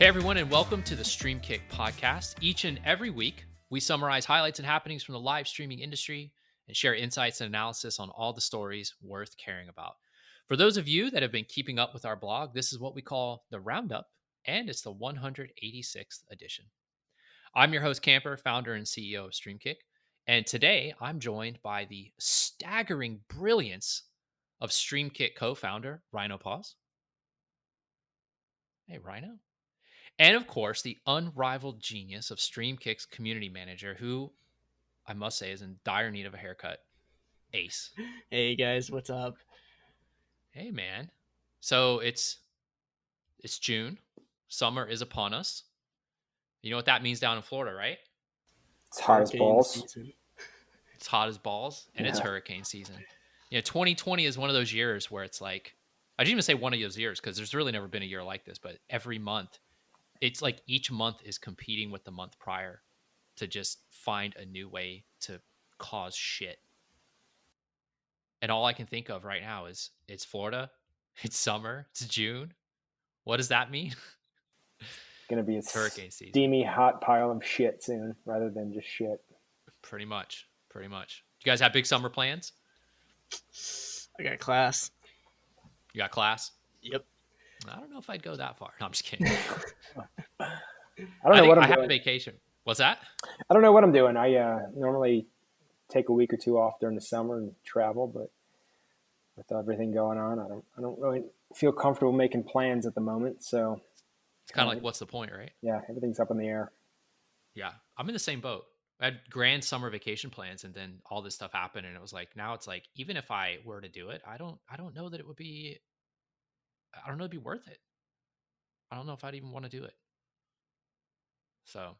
Hey everyone, and welcome to the StreamKick Podcast. Each and every week, we summarize highlights and happenings from the live streaming industry and share insights and analysis on all the stories worth caring about. For those of you that have been keeping up with our blog, this is what we call the Roundup, and it's the 186th edition. I'm your host, Camper, founder and CEO of StreamKick, and today I'm joined by the staggering brilliance of StreamKick co-founder, Rhino Paws. Hey, Rhino. And of course, the unrivaled genius of StreamKick's community manager, who I must say is in dire need of a haircut, Ace. Hey guys, what's up? Hey man. So it's June. Summer is upon us. You know what that means down in Florida, right? It's hot as balls. Season. It's hot as balls, and It's hurricane season. 2020 is one of those years where it's like, I didn't even say one of those years because there's really never been a year like this, but every month, it's like each month is competing with the month prior to just find a new way to cause shit. And all I can think of right now is it's Florida, it's summer, it's June. What does that mean? It's going to be a hurricane season. Steamy hot pile of shit soon rather than just shit. Pretty much. You guys have big summer plans? I got class. You got class? Yep. I don't know if I'd go that far. No, I'm just kidding. I have a vacation. What's that? I don't know what I'm doing. I normally take a week or two off during the summer and travel, but with everything going on, I don't really feel comfortable making plans at the moment. So it's kind of like, what's the point, right? Yeah, everything's up in the air. Yeah, I'm in the same boat. I had grand summer vacation plans, and then all this stuff happened, and it was like, now it's like, even if I were to do it, I don't know that it would be. I don't know it'd be worth it. I don't know if I'd even want to do it. So,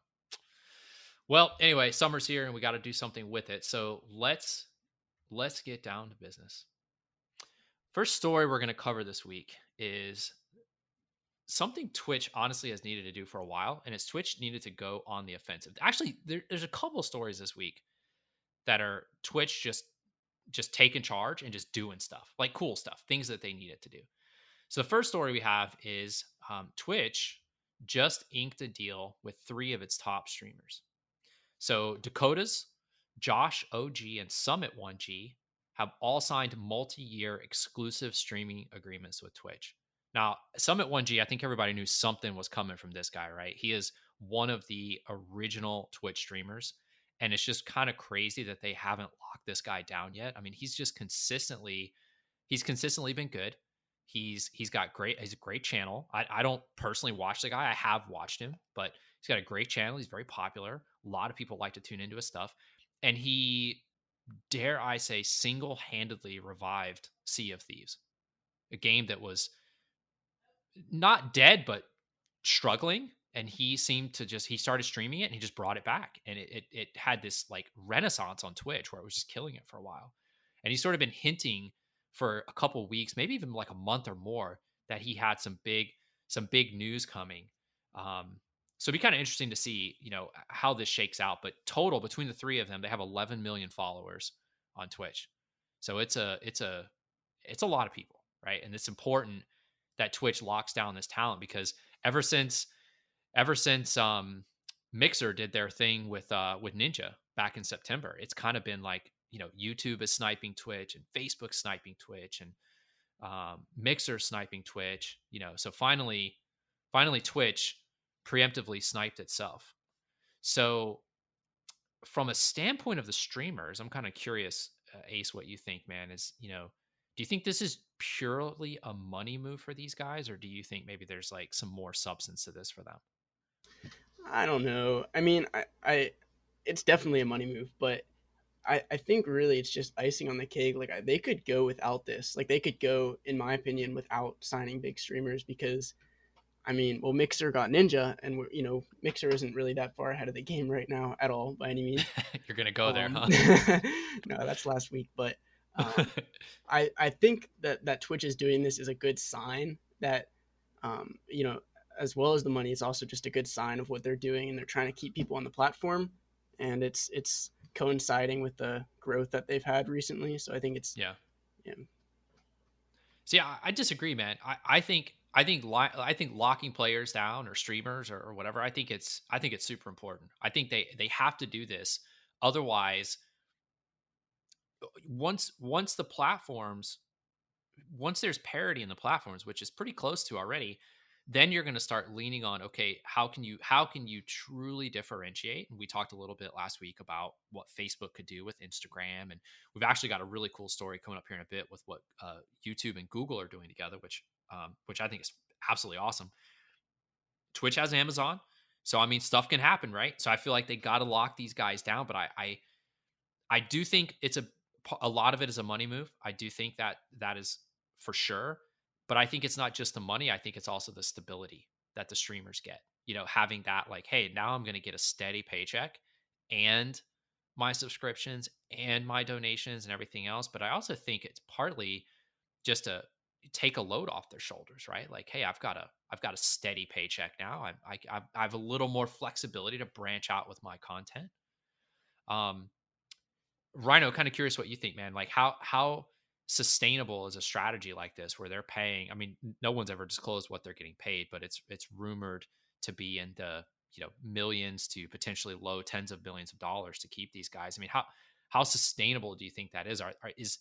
well, anyway, summer's here and we got to do something with it. So let's get down to business. First story we're going to cover this week is something Twitch honestly has needed to do for a while, and it's Twitch needed to go on the offensive. Actually, there's a couple of stories this week that are Twitch just taking charge and just doing stuff, like cool stuff, things that they needed to do. So the first story we have is Twitch just inked a deal with 3 of its top streamers. So Dakotaz, JoshOG, and Summit1G have all signed multi-year exclusive streaming agreements with Twitch. Now, Summit1G, I think everybody knew something was coming from this guy, right? He is one of the original Twitch streamers, and it's just kind of crazy that they haven't locked this guy down yet. I mean, he's consistently been good. He's a great channel. I don't personally watch the guy. I have watched him, but he's got a great channel. He's very popular. A lot of people like to tune into his stuff. And he, dare I say, single-handedly revived Sea of Thieves, a game that was not dead, but struggling. And he seemed to he started streaming it and he just brought it back. And it had this like renaissance on Twitch where it was just killing it for a while. And he's sort of been hinting for a couple of weeks, maybe even like a month or more, that he had some big news coming. So it'd be kind of interesting to see, how this shakes out. But total between the 3 of them, they have 11 million followers on Twitch. So it's a lot of people, right? And it's important that Twitch locks down this talent, because ever since Mixer did their thing with Ninja back in September, it's kind of been like, YouTube is sniping Twitch and Facebook sniping Twitch and Mixer sniping Twitch, so finally Twitch preemptively sniped itself. So from a standpoint of the streamers, I'm kind of curious, Ace, what you think, man. Is, do you think this is purely a money move for these guys, or do you think maybe there's like some more substance to this for them? I don't know. I mean, I it's definitely a money move, but I think really it's just icing on the cake. Like, they could go without this. Like, they could go, in my opinion, without signing big streamers, because, I mean, well, Mixer got Ninja, and Mixer isn't really that far ahead of the game right now at all by any means. You're gonna go there, huh? No, that's last week. But I think that Twitch is doing this is a good sign that, as well as the money, it's also just a good sign of what they're doing, and they're trying to keep people on the platform, and it's coinciding with the growth that they've had recently. So I think it's yeah. See, I disagree, man. I think I think locking players down or streamers or whatever. I think it's super important. I think they have to do this. Otherwise, once the platforms once there's parity in the platforms, which is pretty close to already, then you're going to start leaning on, okay, how can you truly differentiate? And we talked a little bit last week about what Facebook could do with Instagram, and we've actually got a really cool story coming up here in a bit with what YouTube and Google are doing together, which I think is absolutely awesome. Twitch has Amazon, so I mean, stuff can happen, right? So I feel like they got to lock these guys down, but I do think it's a lot of it is a money move. I do think that that is for sure, but I think it's not just the money. I think it's also the stability that the streamers get. You know, having that like, hey, now I'm going to get a steady paycheck and my subscriptions and my donations and everything else. But I also think it's partly just to take a load off their shoulders, right? Like, hey, I've got a steady paycheck now. I have a little more flexibility to branch out with my content. Um, Rhino, kind of curious what you think, man. Like how sustainable is a strategy like this where they're paying? I mean, no one's ever disclosed what they're getting paid, but it's rumored to be in the millions to potentially low tens of billions of dollars to keep these guys. I mean, how sustainable do you think that is?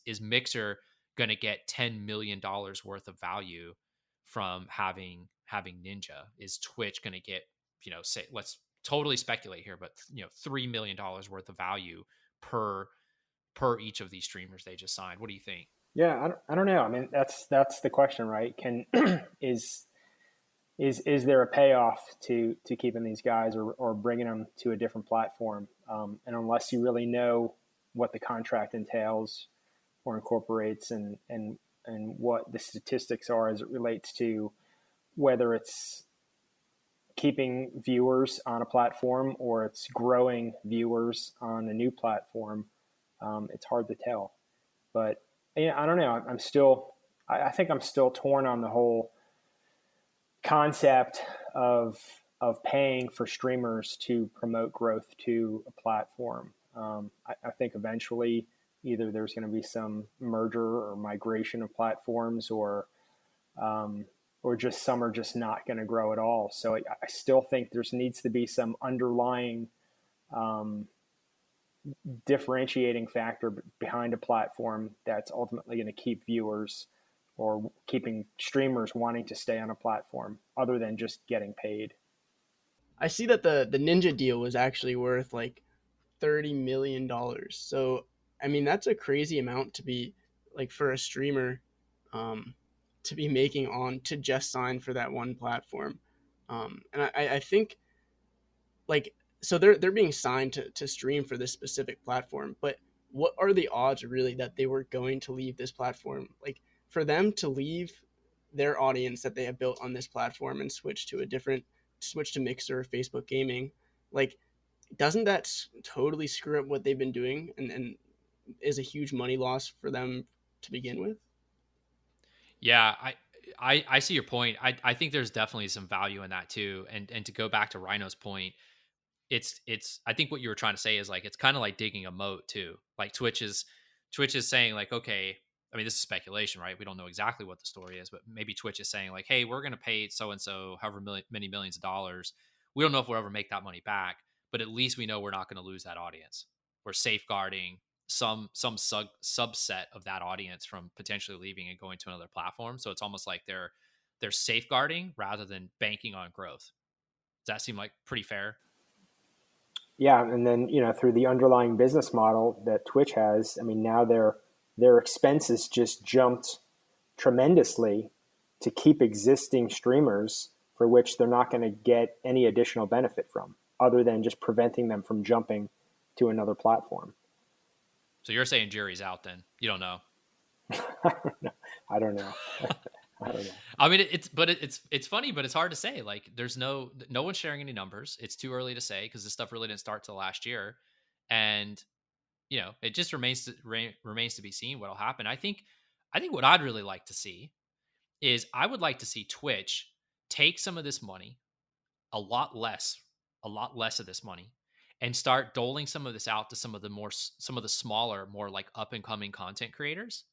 Is Mixer going to get $10 million worth of value from having Ninja? Is Twitch going to get say let's totally speculate here, but $3 million worth of value per each of these streamers they just signed? What do you think? Yeah, I don't know. I mean, that's the question, right? Can is there a payoff to keeping these guys or bringing them to a different platform? And unless you really know what the contract entails or incorporates and what the statistics are as it relates to whether it's keeping viewers on a platform or it's growing viewers on a new platform, it's hard to tell. But yeah, I don't know. I think I'm still torn on the whole concept of paying for streamers to promote growth to a platform. I think eventually either there's going to be some merger or migration of platforms, or just some are just not going to grow at all. So I still think there needs to be some underlying differentiating factor behind a platform that's ultimately going to keep viewers or keeping streamers wanting to stay on a platform other than just getting paid. I see that the Ninja deal was actually worth like $30 million. So I mean that's a crazy amount to be like for a streamer um, to be making on to just sign for that one platform. And I think like so they're being signed to stream for this specific platform, but what are the odds really that they were going to leave this platform? Like for them to leave their audience that they have built on this platform and switch to Mixer or Facebook Gaming, like doesn't that totally screw up what they've been doing and is a huge money loss for them to begin with? Yeah, I see your point. I think there's definitely some value in that too. And to go back to Rhino's point, it's I think what you were trying to say is like it's kind of like digging a moat too. Like Twitch is saying like, okay, I mean this is speculation, right? We don't know exactly what the story is, but maybe Twitch is saying like, hey, we're going to pay so and so however many millions of dollars. We don't know if we'll ever make that money back, but at least we know we're not going to lose that audience. We're safeguarding some subset of that audience from potentially leaving and going to another platform. So it's almost like they're safeguarding rather than banking on growth. Does that seem like pretty fair? Yeah, and then through the underlying business model that Twitch has, I mean now their expenses just jumped tremendously to keep existing streamers for which they're not going to get any additional benefit from other than just preventing them from jumping to another platform. So you're saying jury's out then? You don't know. I don't know. I don't know. I mean, it's funny, but it's hard to say. Like, there's no one's sharing any numbers. It's too early to say because this stuff really didn't start till last year, and it just remains to be seen what'll happen. I think what I'd really like to see is I would like to see Twitch take some of this money, a lot less of this money, and start doling some of this out to some of the smaller, more like up and coming content creators,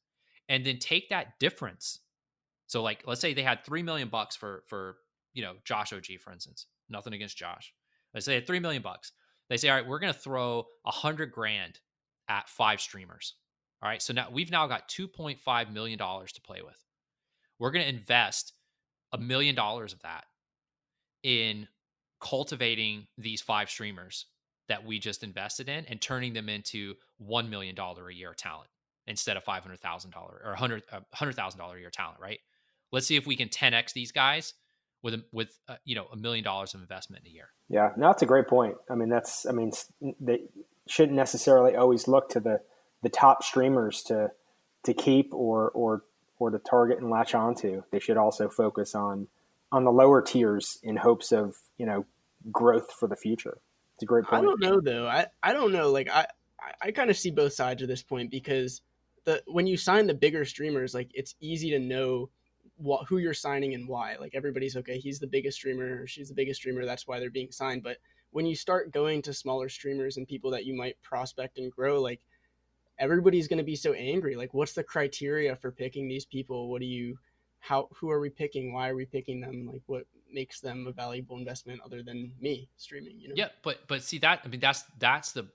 and then take that difference, So like, let's say they had $3 million for JoshOG, for instance. Nothing against Josh. Let's say they had $3 million. They say, all right, we're going to throw $100,000 at 5 streamers. All right. So now we've got $2.5 million to play with. We're going to invest $1 million of that in cultivating these 5 streamers that we just invested in and turning them into $1 million a year talent instead of $500,000 or $100,000 a year talent, right? Let's see if we can 10x these guys with $1 million of investment in a year. Yeah, no, that's a great point. I mean, they shouldn't necessarily always look to the top streamers to keep or to target and latch onto. They should also focus on the lower tiers in hopes of growth for the future. It's a great point. I don't know though. I don't know. Like I kind of see both sides of this point, because when you sign the bigger streamers, like it's easy to know who you're signing and why. Like everybody's okay, he's the biggest streamer, or she's the biggest streamer, that's why they're being signed. But when you start going to smaller streamers and people that you might prospect and grow, like everybody's going to be so angry. Like, what's the criteria for picking these people? Who are we picking? Why are we picking them? Like, what makes them a valuable investment other than me streaming? Yeah, but see that, I mean, that's the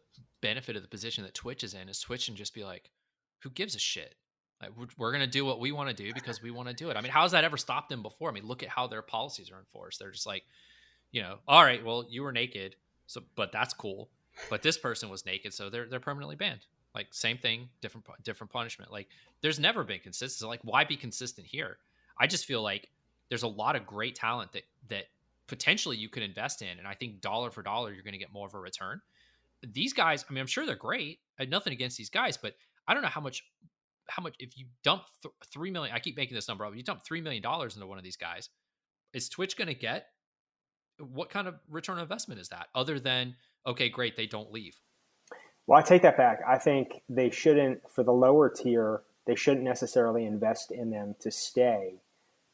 benefit of the position that Twitch is in, is Twitch and just be like, who gives a shit? Like, we're going to do what we want to do because we want to do it. I mean, how has that ever stopped them before? I mean, look at how their policies are enforced. They're just like, all right, well, you were naked, but that's cool. But this person was naked, so they're permanently banned. Like, same thing, different punishment. Like, there's never been consistency. Like, why be consistent here? I just feel like there's a lot of great talent that potentially you could invest in, and I think dollar for dollar you're going to get more of a return. These guys, I mean, I'm sure they're great. I have nothing against these guys, but I don't know how much if you dump $3 million. I keep making this number up. You dump $3 million into one of these guys, is Twitch going to get? What kind of return on investment is that, other than, okay, great, they don't leave? Well, I take that back. I think they shouldn't, for the lower tier, they shouldn't necessarily invest in them to stay.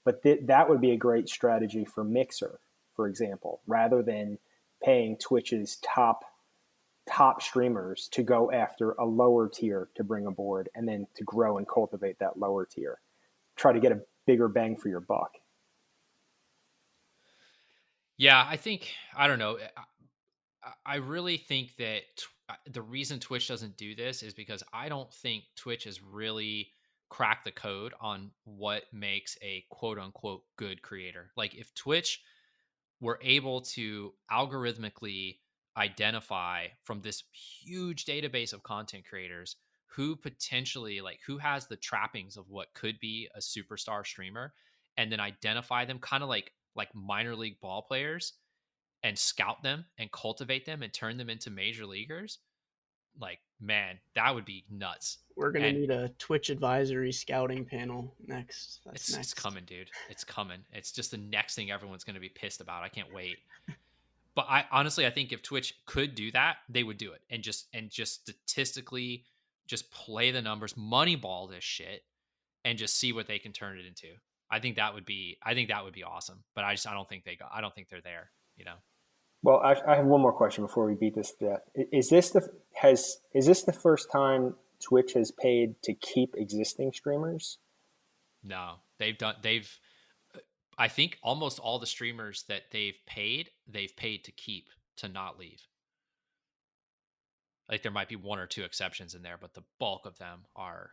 But that would be a great strategy for Mixer, for example, rather than paying Twitch's top streamers to go after a lower tier to bring aboard, and then to grow and cultivate that lower tier. Try to get a bigger bang for your buck. Yeah, I don't know. I really think that the reason Twitch doesn't do this is because I don't think Twitch has really cracked the code on what makes a quote unquote good creator. Like, if Twitch were able to algorithmically identify from this huge database of content creators who potentially, like, who has the trappings of what could be a superstar streamer, and then identify them kind of like minor league ball players, and scout them and cultivate them and turn them into major leaguers, like, man, that would be nuts. We're going to need a Twitch advisory scouting panel next. That's next. It's coming, dude. It's coming. It's just the next thing everyone's going to be pissed about. I can't wait. But I think if Twitch could do that, they would do it, and just statistically just play the numbers, moneyball this shit, and just see what they can turn it into. I think that would be awesome. But I don't think they're there, Well, I have one more question before we beat this to death. Is this the first time Twitch has paid to keep existing streamers? No, I think almost all the streamers that they've paid to keep, to not leave. Like, there might be one or two exceptions in there, but the bulk of them are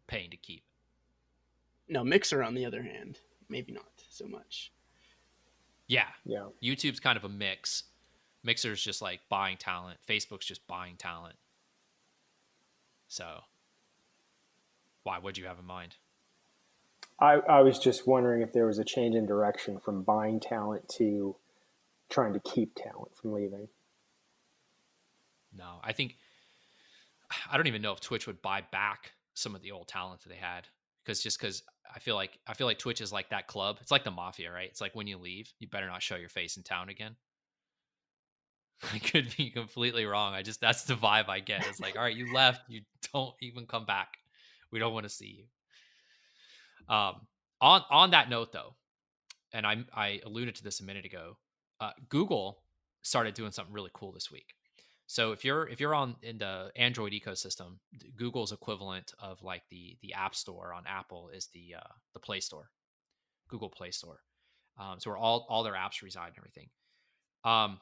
paying to keep. No, Mixer, on the other hand, maybe not so much. Yeah. YouTube's kind of a mix. Mixer's just like buying talent. Facebook's just buying talent. So, why? What'd you have in mind? I was just wondering if there was a change in direction from buying talent to trying to keep talent from leaving. No, I don't even know if Twitch would buy back some of the old talent that they had, because I feel like Twitch is like that club. It's like the mafia, right? It's like, when you leave, you better not show your face in town again. I could be completely wrong. That's the vibe I get. It's like, all right, you left, you don't even come back. We don't want to see you. On that note, though, and I alluded to this a minute ago, Google started doing something really cool this week. So if you're in the Android ecosystem, Google's equivalent of like the App Store on Apple is the Play Store, Google Play Store. So where all their apps reside and everything. Um,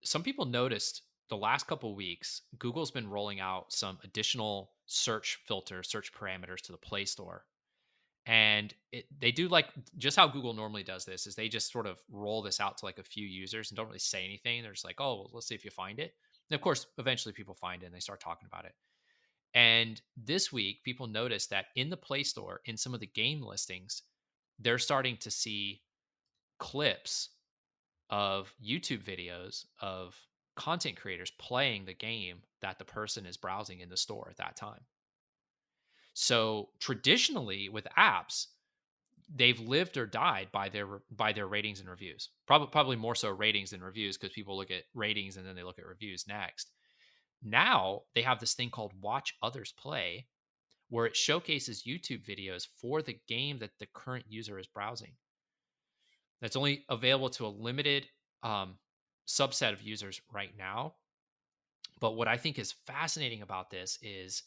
some people noticed the last couple of weeks, Google's been rolling out some additional search filters, search parameters to the Play Store. And they do like just how Google normally does this is they just sort of roll this out to like a few users and don't really say anything. They're just like, oh, well, let's see if you find it. And of course, eventually people find it and they start talking about it. And this week, people noticed that in the Play Store, in some of the game listings, they're starting to see clips of YouTube videos of content creators playing the game that the person is browsing in the store at that time. So traditionally with apps, they've lived or died by their ratings and reviews. Probably more so ratings than reviews because people look at ratings and then they look at reviews next. Now they have this thing called Watch Others Play, where it showcases YouTube videos for the game that the current user is browsing. That's only available to a limited subset of users right now. But what I think is fascinating about this is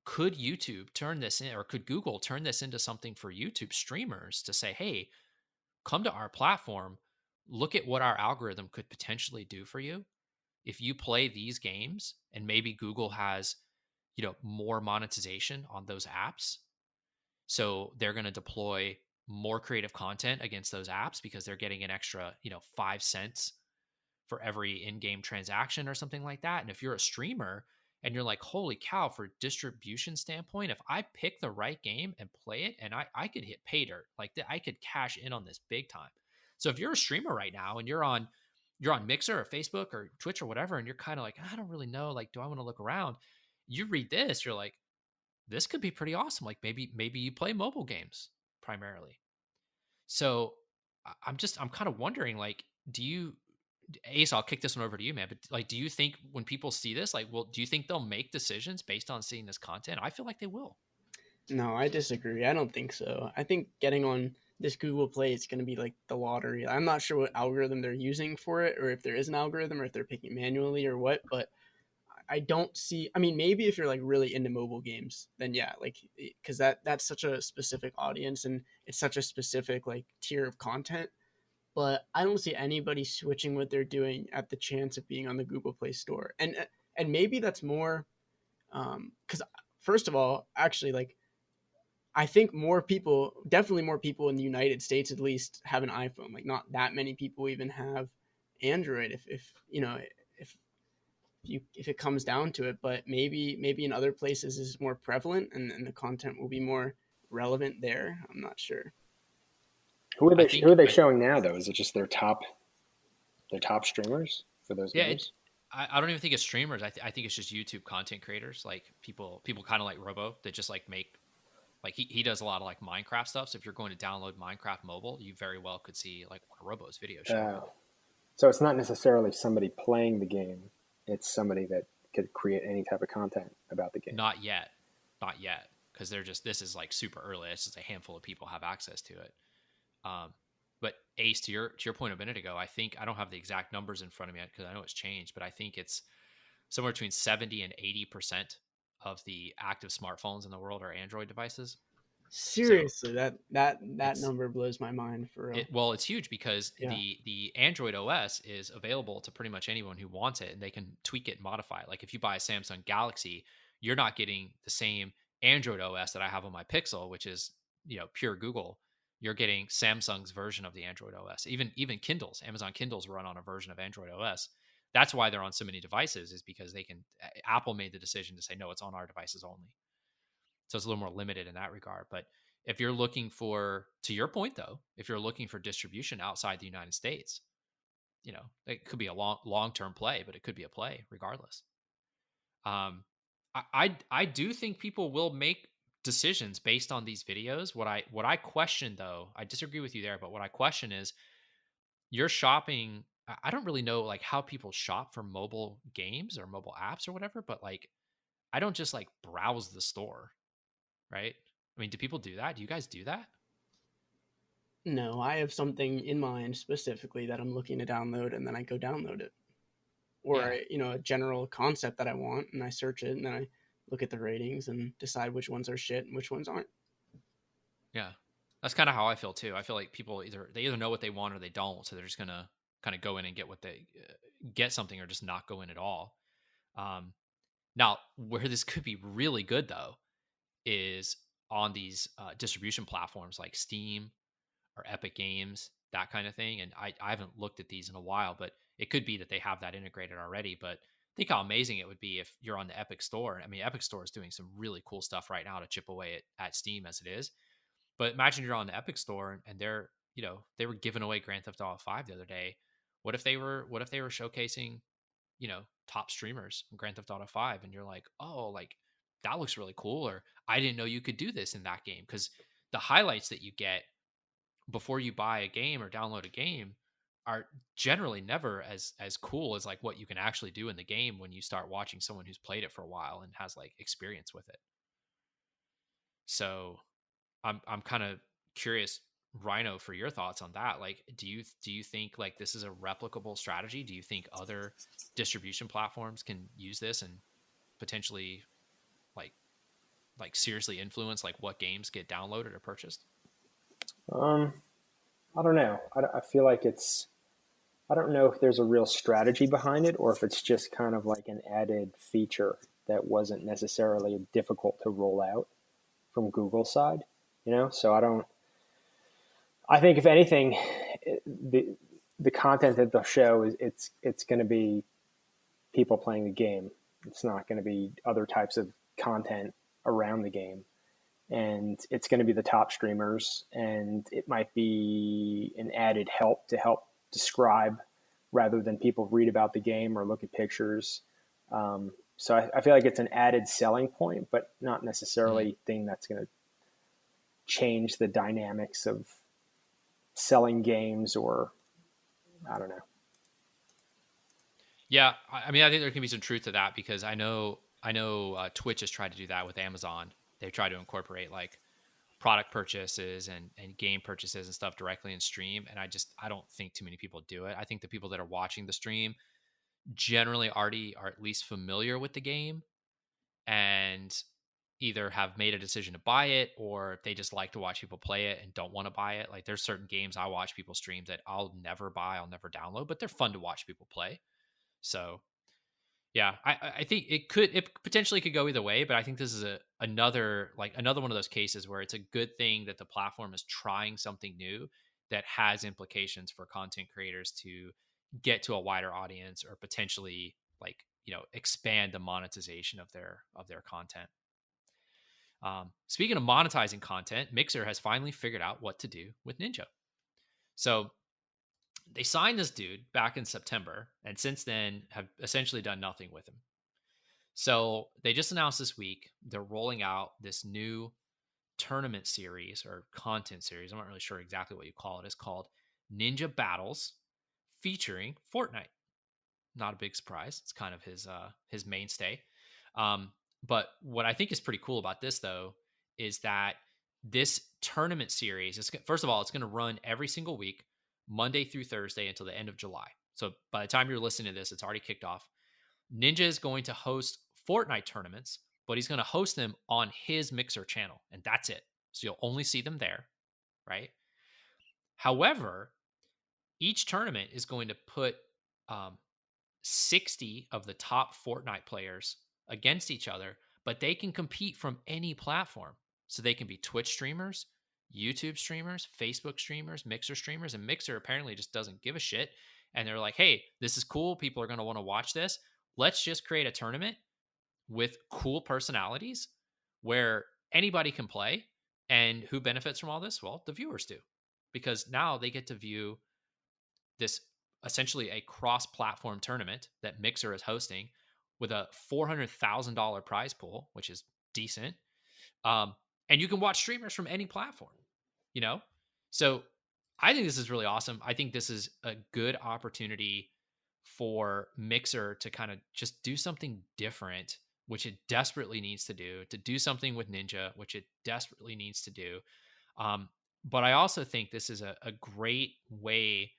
could YouTube turn this in, or could Google turn this into something for YouTube streamers to say, hey, come to our platform, look at what our algorithm could potentially do for you if you play these games, and maybe Google has, more monetization on those apps. So they're going to deploy more creative content against those apps because they're getting an extra, 5 cents for every in-game transaction or something like that. And if you're a streamer and you're like, holy cow, for distribution standpoint, if I pick the right game and play it, and I could hit pay dirt, like I could cash in on this big time. So if you're a streamer right now and you're on Mixer or Facebook or Twitch or whatever, and you're kind of like, I don't really know, like, do I want to look around? You read this, you're like, this could be pretty awesome. Like maybe you play mobile games primarily. So I'm kind of wondering, like, Ace, I'll kick this one over to you, man. But like, do you think when people see this, like, do you think they'll make decisions based on seeing this content? I feel like they will. No, I disagree. I don't think so. I think getting on this Google Play is going to be like the lottery. I'm not sure what algorithm they're using for it, or if there is an algorithm, or if they're picking manually or what. But I don't see. I mean, maybe if you're like really into mobile games, then yeah, like because that's such a specific audience and it's such a specific like tier of content. But I don't see anybody switching what they're doing at the chance of being on the Google Play Store. And maybe that's more because first of all, actually, like I think more people, definitely more people in the United States at least, have an iPhone. Like not that many people even have Android. If if if it comes down to it, but maybe in other places is more prevalent and the content will be more relevant there. I'm not sure. Who are they showing now though? Is it just their top streamers for those games? I don't even think it's streamers. I think it's just YouTube content creators, like people kind of like Robo that just like make, like he does a lot of like Minecraft stuff. So if you're going to download Minecraft mobile, you very well could see like one of Robo's videos showing up. So it's not necessarily somebody playing the game. It's somebody that could create any type of content about the game. Not yet. Because this is like super early. It's just a handful of people have access to it. But Ace, to your point a minute ago, I think I don't have the exact numbers in front of me yet because I know it's changed, but I think it's somewhere between 70 and 80% of the active smartphones in the world are Android devices. Seriously, so that number blows my mind for real. Well, it's huge because the Android OS is available to pretty much anyone who wants it, and they can tweak it and modify it. Like if you buy a Samsung Galaxy, you're not getting the same Android OS that I have on my Pixel, which is pure Google. You're getting Samsung's version of the Android OS. Even Kindles, Amazon Kindles run on a version of Android OS. That's why they're on so many devices, is because Apple made the decision to say, no, it's on our devices only. So it's a little more limited in that regard. But if you're looking for, to your point though, if you're looking for distribution outside the United States, it could be a long-term play, but it could be a play regardless. I do think people will make decisions based on these videos. What I question though, I disagree with you there, but what I question is you're shopping. I don't really know like how people shop for mobile games or mobile apps or whatever, but like I don't just like browse the store, right? I mean, do people do that? Do you guys do that? No, I have something in mind specifically that I'm looking to download, and then I go download it. Or a general concept that I want, and I search it, and then I look at the ratings and decide which ones are shit and which ones aren't. Yeah, That's kind of how I feel too. I feel like people either know what they want or they don't, so they're just gonna kind of go in and get what they get something, or just not go in at all. Um, Now, where this could be really good though is on these distribution platforms like Steam or Epic Games, that kind of thing. And I haven't looked at these in a while, but it could be that they have that integrated already. But think how amazing it would be if you're on the Epic Store. I mean, Epic Store is doing some really cool stuff right now to chip away at Steam as it is. But imagine you're on the Epic Store and they're, they were giving away Grand Theft Auto 5 the other day. What if they were showcasing, top streamers in Grand Theft Auto 5, and you're like, "Oh, like that looks really cool," or "I didn't know you could do this in that game," cuz the highlights that you get before you buy a game or download a game are generally never as cool as like what you can actually do in the game when you start watching someone who's played it for a while and has like experience with it. So, I'm kind of curious, Rhino, for your thoughts on that. Like, do you think like this is a replicable strategy? Do you think other distribution platforms can use this and potentially like seriously influence like what games get downloaded or purchased? Um, I don't know. I feel like I don't know if there's a real strategy behind it or if it's just kind of like an added feature that wasn't necessarily difficult to roll out from Google's side, So I think if anything, the content that they'll show is it's going to be people playing the game. It's not going to be other types of content around the game. And it's going to be the top streamers, and it might be an added help to help describe rather than people read about the game or look at pictures. So I feel like it's an added selling point, but not necessarily a thing that's going to change the dynamics of selling games, or I don't know. Yeah, I mean, I think there can be some truth to that, because I know Twitch has tried to do that with Amazon. They've tried to incorporate like product purchases and game purchases and stuff directly in stream, and I don't think too many people do it. I think the people that are watching the stream generally already are at least familiar with the game and either have made a decision to buy it, or they just like to watch people play it and don't want to buy it. Like there's certain games I watch people stream that I'll never buy, I'll never download, but they're fun to watch people play. So yeah, I think it potentially could go either way, but I think this is another one of those cases where it's a good thing that the platform is trying something new that has implications for content creators to get to a wider audience, or potentially like, expand the monetization of their content. Speaking of monetizing content, Mixer has finally figured out what to do with Ninja. So they signed this dude back in September, and since then have essentially done nothing with him. So they just announced this week they're rolling out this new tournament series or content series. I'm not really sure exactly what you call it. It's called Ninja Battles, featuring Fortnite. Not a big surprise. It's kind of his mainstay. Um, but what I think is pretty cool about this, though, is that this tournament series is, first of all, it's going to run every single week, Monday through Thursday, until the end of July. So by the time you're listening to this, it's already kicked off. Ninja is going to host Fortnite tournaments, but he's going to host them on his Mixer channel, and that's it. So you'll only see them there, right? However, each tournament is going to put um, 60 of the top Fortnite players against each other, but they can compete from any platform. So they can be Twitch streamers, YouTube streamers, Facebook streamers, Mixer streamers, and Mixer apparently just doesn't give a shit. And they're like, hey, this is cool. People are going to want to watch this. Let's just create a tournament with cool personalities where anybody can play. And who benefits from all this? Well, the viewers do, because now they get to view this essentially a cross-platform tournament that Mixer is hosting with a $400,000 prize pool, which is decent. And you can watch streamers from any platform, you know? So I think this is really awesome. I think this is a good opportunity for Mixer to kind of just do something different, which it desperately needs to do something with Ninja, which it desperately needs to do. But I also think this is a great way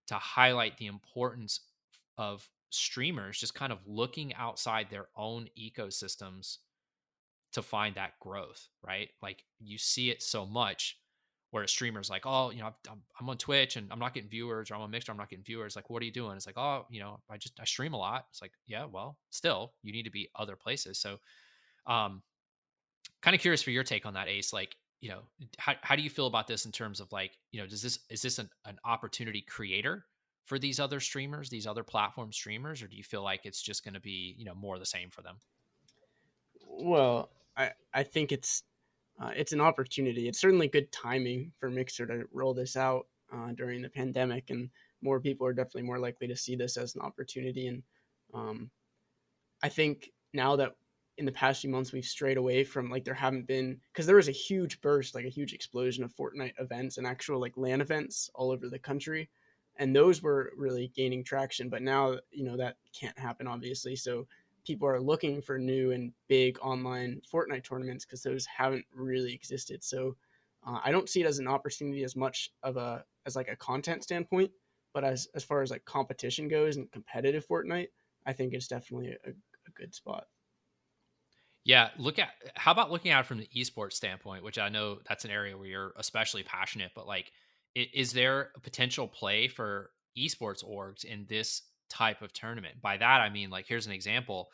to highlight the importance of streamers just kind of looking outside their own ecosystems to find that growth, right? Like you see it so much where a streamer's like, oh, I'm on Twitch and I'm not getting viewers, or I'm on Mixer, I'm not getting viewers. Like, what are you doing? It's like, oh, I stream a lot. It's like, yeah, well, still, you need to be other places. So, um, kind of curious for your take on that, Ace. Like, how do you feel about this in terms of like, is this an opportunity creator for these other streamers, these other platform streamers, or do you feel like it's just going to be, more of the same for them? Well, I think it's an opportunity. It's certainly good timing for Mixer to roll this out during the pandemic, and more people are definitely more likely to see this as an opportunity. And um, I think now that in the past few months we've strayed away from, like, there haven't been, because there was a huge burst, like a huge explosion of Fortnite events and actual like LAN events all over the country, and those were really gaining traction. But now that can't happen, obviously. So people are looking for new and big online Fortnite tournaments because those haven't really existed. So I don't see it as an opportunity as much of a as like a content standpoint, but as far as like competition goes and competitive Fortnite, I think it's definitely a good spot. Yeah, how about looking at it from the esports standpoint, which I know that's an area where you're especially passionate, but like, is there a potential play for esports orgs in this type of tournament? By that, I mean, like, here's an example.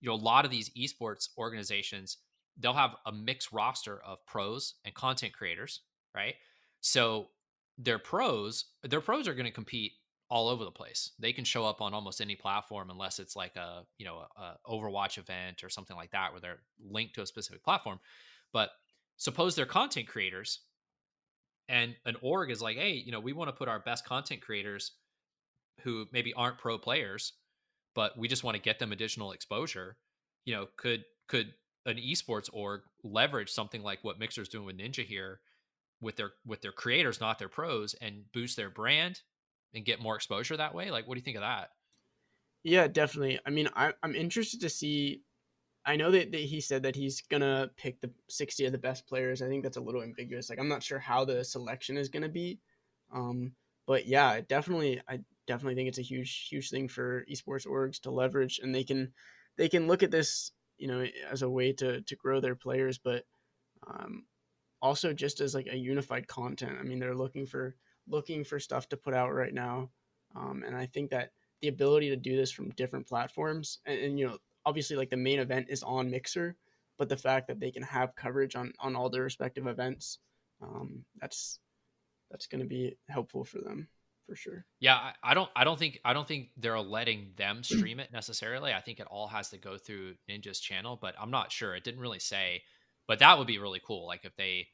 A lot of these esports organizations, they'll have a mixed roster of pros and content creators, right? So their pros are going to compete all over the place. They can show up on almost any platform unless it's like a Overwatch event or something like that where they're linked to a specific platform. But suppose they're content creators and an org is like, hey, we want to put our best content creators who maybe aren't pro players, but we just want to get them additional exposure. Could an esports org leverage something like what Mixer's doing with Ninja here with their creators, not their pros, and boost their brand and get more exposure that way? Like, what do you think of that? Yeah, definitely. I mean, I'm interested to see. I know that he said that he's gonna pick the 60 of the best players. I think that's a little ambiguous. Like, I'm not sure how the selection is gonna be. Um, but yeah, I definitely think it's a huge thing for esports orgs to leverage, and they can look at this, as a way to grow their players, but um, also just as like a unified content. I mean, they're looking for stuff to put out right now, and I think that the ability to do this from different platforms, and obviously, like, the main event is on Mixer, but the fact that they can have coverage on all their respective events, that's going to be helpful for them for sure. Yeah, I don't think they're letting them stream it necessarily. I think it all has to go through Ninja's channel, but I'm not sure. It didn't really say, but that would be really cool. Like, if they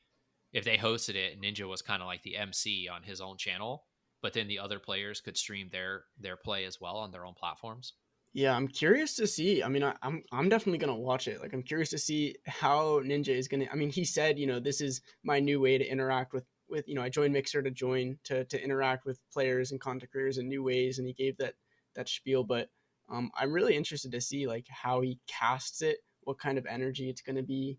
hosted it and Ninja was kind of like the MC on his own channel, but then the other players could stream their play as well on their own platforms. Yeah, I'm curious to see. I mean, I'm definitely gonna watch it. Like, I'm curious to see how Ninja is gonna. I mean, he said, this is my new way to interact with. I joined Mixer to interact with players and content creators in new ways, and he gave that spiel. But I'm really interested to see, like, how he casts it, what kind of energy it's gonna be,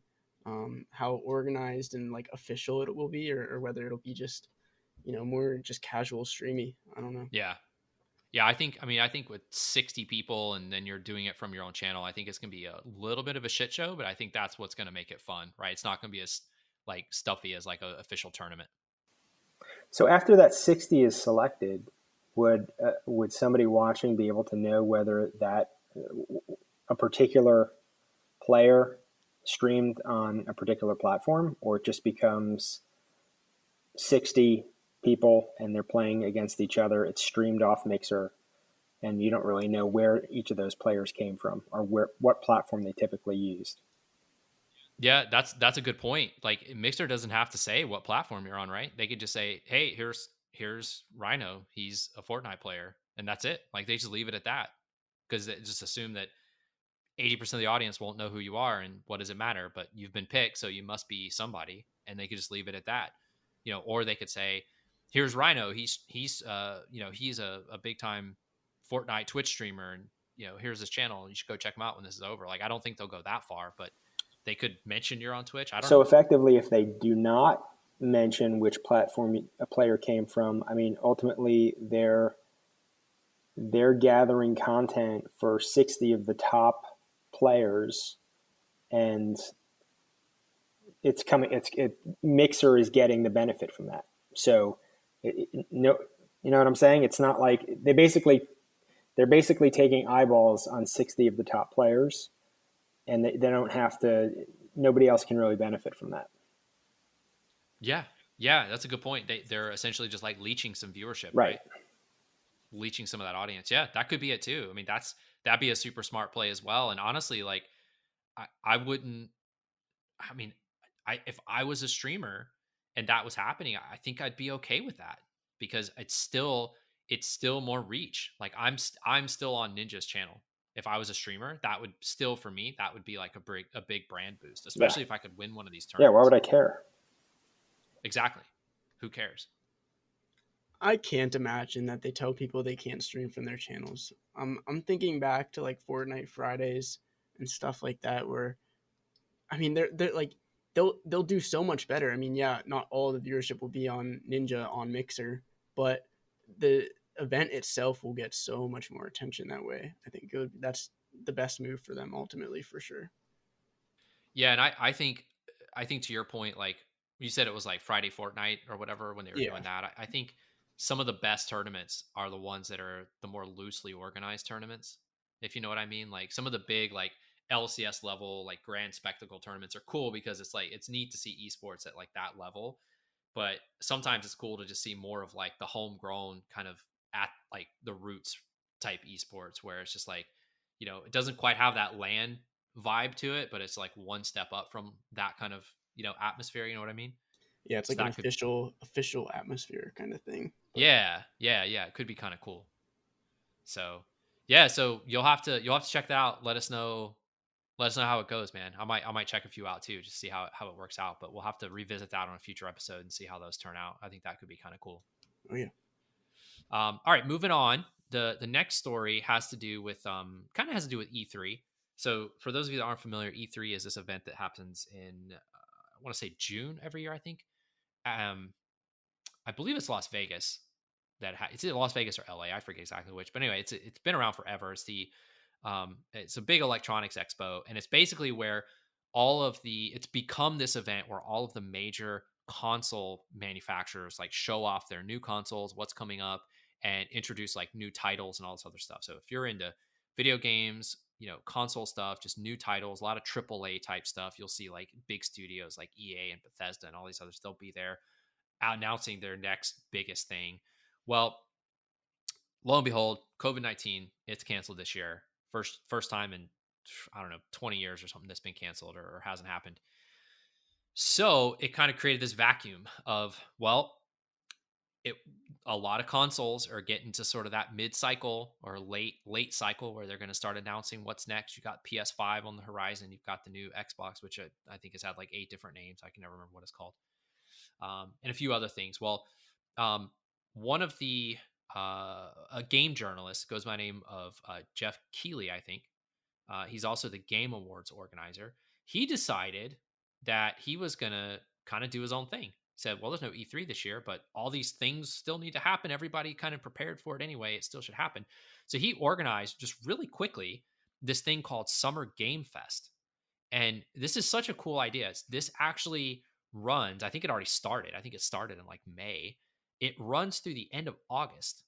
how organized and like official it will be, or whether it'll be just more just casual streamy. I don't know. Yeah. Yeah, I think with 60 people and then you're doing it from your own channel, I think it's going to be a little bit of a shit show, but I think that's what's going to make it fun, right? It's not going to be as like stuffy as like an official tournament. So after that 60 is selected, would somebody watching be able to know whether that a particular player streamed on a particular platform, or it just becomes 60 people and they're playing against each other? It's streamed off Mixer, and you don't really know where each of those players came from or what platform they typically used. Yeah, that's a good point. Like, Mixer doesn't have to say what platform you're on, right? They could just say, "Hey, here's Rhino. He's a Fortnite player," and that's it. Like, they just leave it at that because they just assume that 80% of the audience won't know who you are, and what does it matter? But you've been picked, so you must be somebody, and they could just leave it at that. Or they could say, "Here's Rhino. He's a big time Fortnite Twitch streamer, and here's his channel. You should go check him out when this is over." Like, I don't think they'll go that far, but they could mention you're on Twitch. I don't So know. effectively, if they do not mention which platform a player came from, I mean, ultimately they're gathering content for 60 of the top players, and it's coming. Mixer is getting the benefit from that. So, no, you know what I'm saying? It's not like they're basically taking eyeballs on 60 of the top players, and they don't have to. Nobody else can really benefit from that. Yeah. Yeah, that's a good point. They're essentially just like leeching some viewership, Right. right? Leeching some of that audience. Yeah, that could be it too. I mean, that'd be a super smart play as well. And honestly, like I wouldn't. I mean, if I was a streamer and that was happening, I think I'd be okay with that because it's still more reach. Like I'm still on Ninja's channel. If I was a streamer, that would still for me that would be like a big brand boost, Yeah. especially if I could win one of these Yeah. Why tournaments. would I care? Exactly. Who cares? I can't imagine that they tell people they can't stream from their channels. I'm thinking back to like Fortnite Fridays and stuff like that, where I mean they're like they'll do so much better. I mean, yeah, not all the viewership will be on Ninja on Mixer, but the event itself will get so much more attention that way. I think that's the best move for them ultimately, for sure. Yeah, and I think to your point, like you said, it was like Friday Fortnite or whatever when they were Yeah, doing that. I think some of the best tournaments are the ones that are the more loosely organized tournaments, if you know what I mean. Like some of the big like LCS level like grand spectacle tournaments are cool because it's like it's neat to see esports at like that level, but sometimes it's cool to just see more of like the homegrown kind of at like the roots type esports where it's just like it doesn't quite have that land vibe to it, but it's like one step up from that kind of atmosphere. You know what I mean? yeah, it's So like an that could, official atmosphere kind of thing. But yeah, it could be kind of cool. So yeah, so you'll have to check that out. Let us know how it goes, man. I might check a few out too, just see how it works out. But we'll have to revisit that on a future episode and see how those turn out. I think that could be kind of cool. oh yeah, All right, moving on. The next story has to do with kind of has to do with E3. So for those of you that aren't familiar, E3 is this event that happens in I want to say June every year. I think. I believe it's Las Vegas. It's either Las Vegas or LA. I forget exactly which, but anyway, it's been around forever. It's a big electronics expo, and it's basically where it's become this event where all of the major console manufacturers like show off their new consoles, what's coming up, and introduce like new titles and all this other stuff. So if you're into video games, console stuff, just new titles, a lot of AAA type stuff, you'll see like big studios like EA and Bethesda and all these others. They'll be there announcing their next biggest thing. Well, lo and behold, COVID-19, it's canceled this year. First time in I don't know 20 years or something that's been canceled or hasn't happened. So it kind of created this vacuum of it a lot of consoles are getting to sort of that mid-cycle or late cycle where they're going to start announcing what's next. You got PS5 on the horizon. You've got the new Xbox, which I think has had like 8 different names. I can never remember what it's called. And a few other things. Well, one of a game journalist goes by the name of Jeff Keighley, I think. He's also the Game Awards organizer. He decided that he was going to kind of do his own thing. Said, well, there's no E3 this year, but all these things still need to happen. Everybody kind of prepared for it anyway. It still should happen. So he organized just really quickly this thing called Summer Game Fest. And this is such a cool idea. This actually runs, I think it already started. I think it started in like May. It runs through the end of August.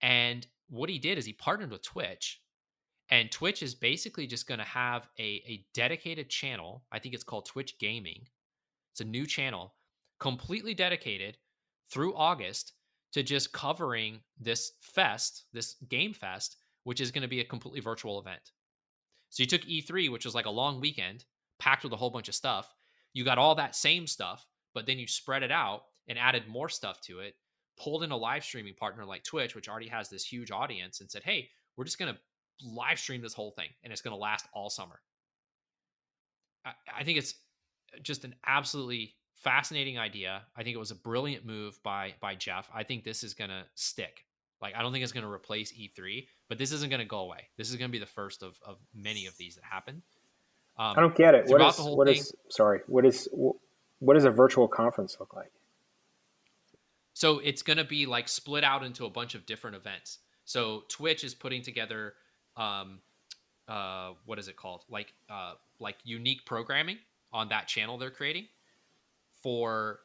And what he did is he partnered with Twitch. And Twitch is basically just going to have a dedicated channel. I think it's called Twitch Gaming. It's a new channel completely dedicated through August to just covering this fest, this game fest, which is going to be a completely virtual event. So you took E3, which was like a long weekend, packed with a whole bunch of stuff. You got all that same stuff, but then you spread it out and added more stuff to it, pulled in a live streaming partner like Twitch, which already has this huge audience, and said, hey, we're just going to live stream this whole thing and it's going to last all summer. I think it's just an absolutely fascinating idea. I think it was a brilliant move by Jeff. I think this is going to stick. Like, I don't think it's going to replace E3, but this isn't going to go away. This is going to be the first of many of these that happen. I don't get it. Throughout the whole thing. What does a virtual conference look like? So it's going to be like split out into a bunch of different events. So Twitch is putting together, what is it called? Like unique programming on that channel they're creating for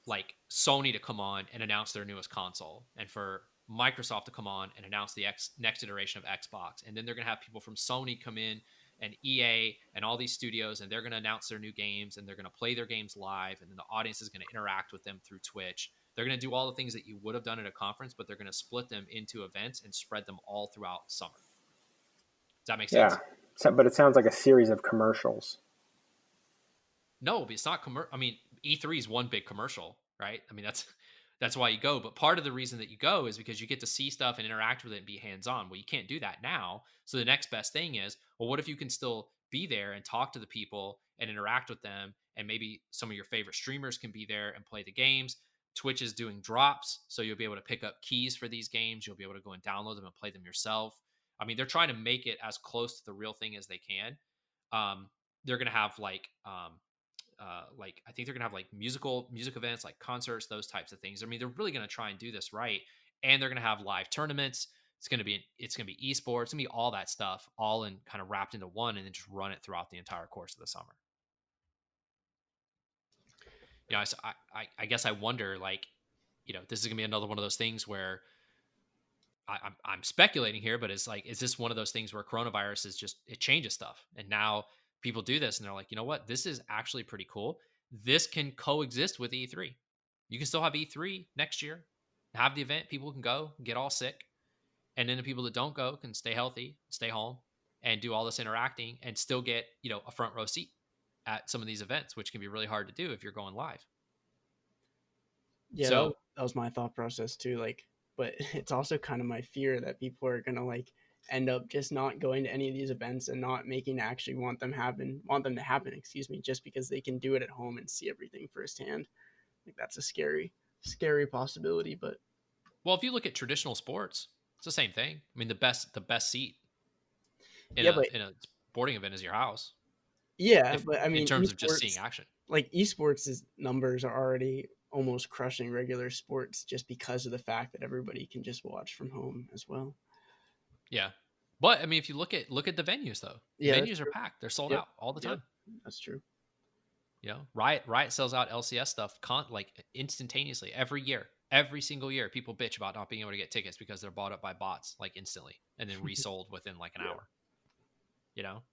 like Sony to come on and announce their newest console, and for Microsoft to come on and announce the next iteration of Xbox. And then they're going to have people from Sony come in, and EA and all these studios, and they're going to announce their new games, and they're going to play their games live, and then the audience is going to interact with them through Twitch. They're going to do all the things that you would have done at a conference, but they're going to split them into events and spread them all throughout summer. Does that make sense? Yeah. So, but it sounds like a series of commercials. No, but it's not I mean, E3 is one big commercial, right? I mean, that's why you go. But part of the reason that you go is because you get to see stuff and interact with it and be hands-on. Well, you can't do that now. So the next best thing is, well, what if you can still be there and talk to the people and interact with them? And maybe some of your favorite streamers can be there and play the games. Twitch is doing drops, so you'll be able to pick up keys for these games. You'll be able to go and download them and play them yourself. I mean, they're trying to make it as close to the real thing as they can. They're going to have like I think they're gonna have like music events, like concerts, those types of things. I mean, they're really gonna try and do this right, and they're gonna have live tournaments. It's gonna be esports. It's gonna be all that stuff, all in kind of wrapped into one, and then just run it throughout the entire course of the summer. You know, I guess I wonder, like, you know, this is gonna be another one of those things where I'm speculating here, but it's like, is this one of those things where coronavirus is just, it changes stuff, and now people do this and they're like, you know what, this is actually pretty cool. This can coexist with E3. You can still have E3 next year, have the event, people can go, get all sick, and then the people that don't go can stay healthy, stay home, and do all this interacting and still get, you know, a front row seat at some of these events, which can be really hard to do if you're going live. Yeah, So that was my thought process too. Like, but it's also kind of my fear that people are gonna like end up just not going to any of these events and not making actually want them to happen, excuse me, just because they can do it at home and see everything firsthand. Like that's a scary possibility. But well, if you look at traditional sports, it's the same thing. I mean, the best seat in yeah, but a sporting event is your house. yeah, If but I in mean, terms of just seeing esports, action. like esports' numbers are already almost crushing regular sports just because of the fact that everybody can just watch from home as well. Yeah. But I mean, if you look at the venues though, Yeah, that's venues are true. packed. They're sold Yep, out all the yep, time. that's true. You know, Riot sells out LCS stuff like instantaneously every year. Every single year, people bitch about not being able to get tickets because they're bought up by bots like instantly and then resold within like an Yeah. hour. You know,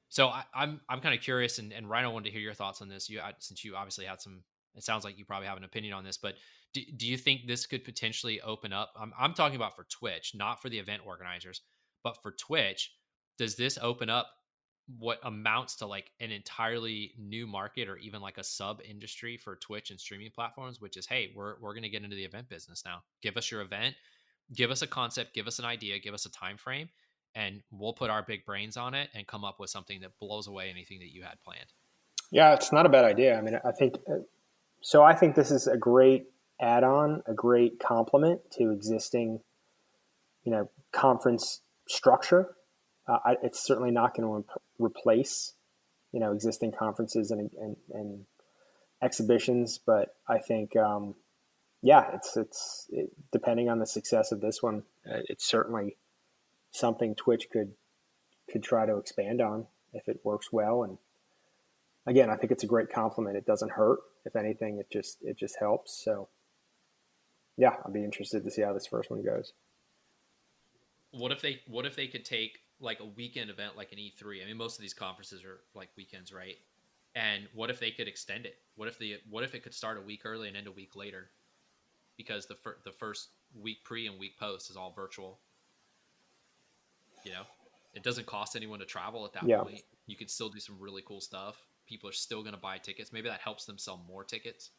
so I'm kind of curious, and Rhino wanted to hear your thoughts on this. Since you obviously had some, it sounds like you probably have an opinion on this, but do you think this could potentially open up? I'm talking about for Twitch, not for the event organizers, but for Twitch. Does this open up what amounts to like an entirely new market, or even like a sub industry for Twitch and streaming platforms? Which is, hey, we're going to get into the event business now. Give us your event, give us a concept, give us an idea, give us a time frame, and we'll put our big brains on it and come up with something that blows away anything that you had planned. Yeah, it's not a bad idea. I mean, I think so. I think this is a great add-on, a great complement to existing, conference structure. It's certainly not going to replace, existing conferences and exhibitions, but I think, it's depending on the success of this one, it's certainly something Twitch could try to expand on if it works well. And again, I think it's a great compliment. It doesn't hurt. If anything, it just helps. So yeah, I'll be interested to see how this first one goes. What if they could take like a weekend event like an E3? I mean, most of these conferences are like weekends, right? And what if they could extend it? What if it could start a week early and end a week later? Because the first week pre and week post is all virtual. You know, it doesn't cost anyone to travel at that point. You can still do some really cool stuff. People are still going to buy tickets. Maybe that helps them sell more tickets.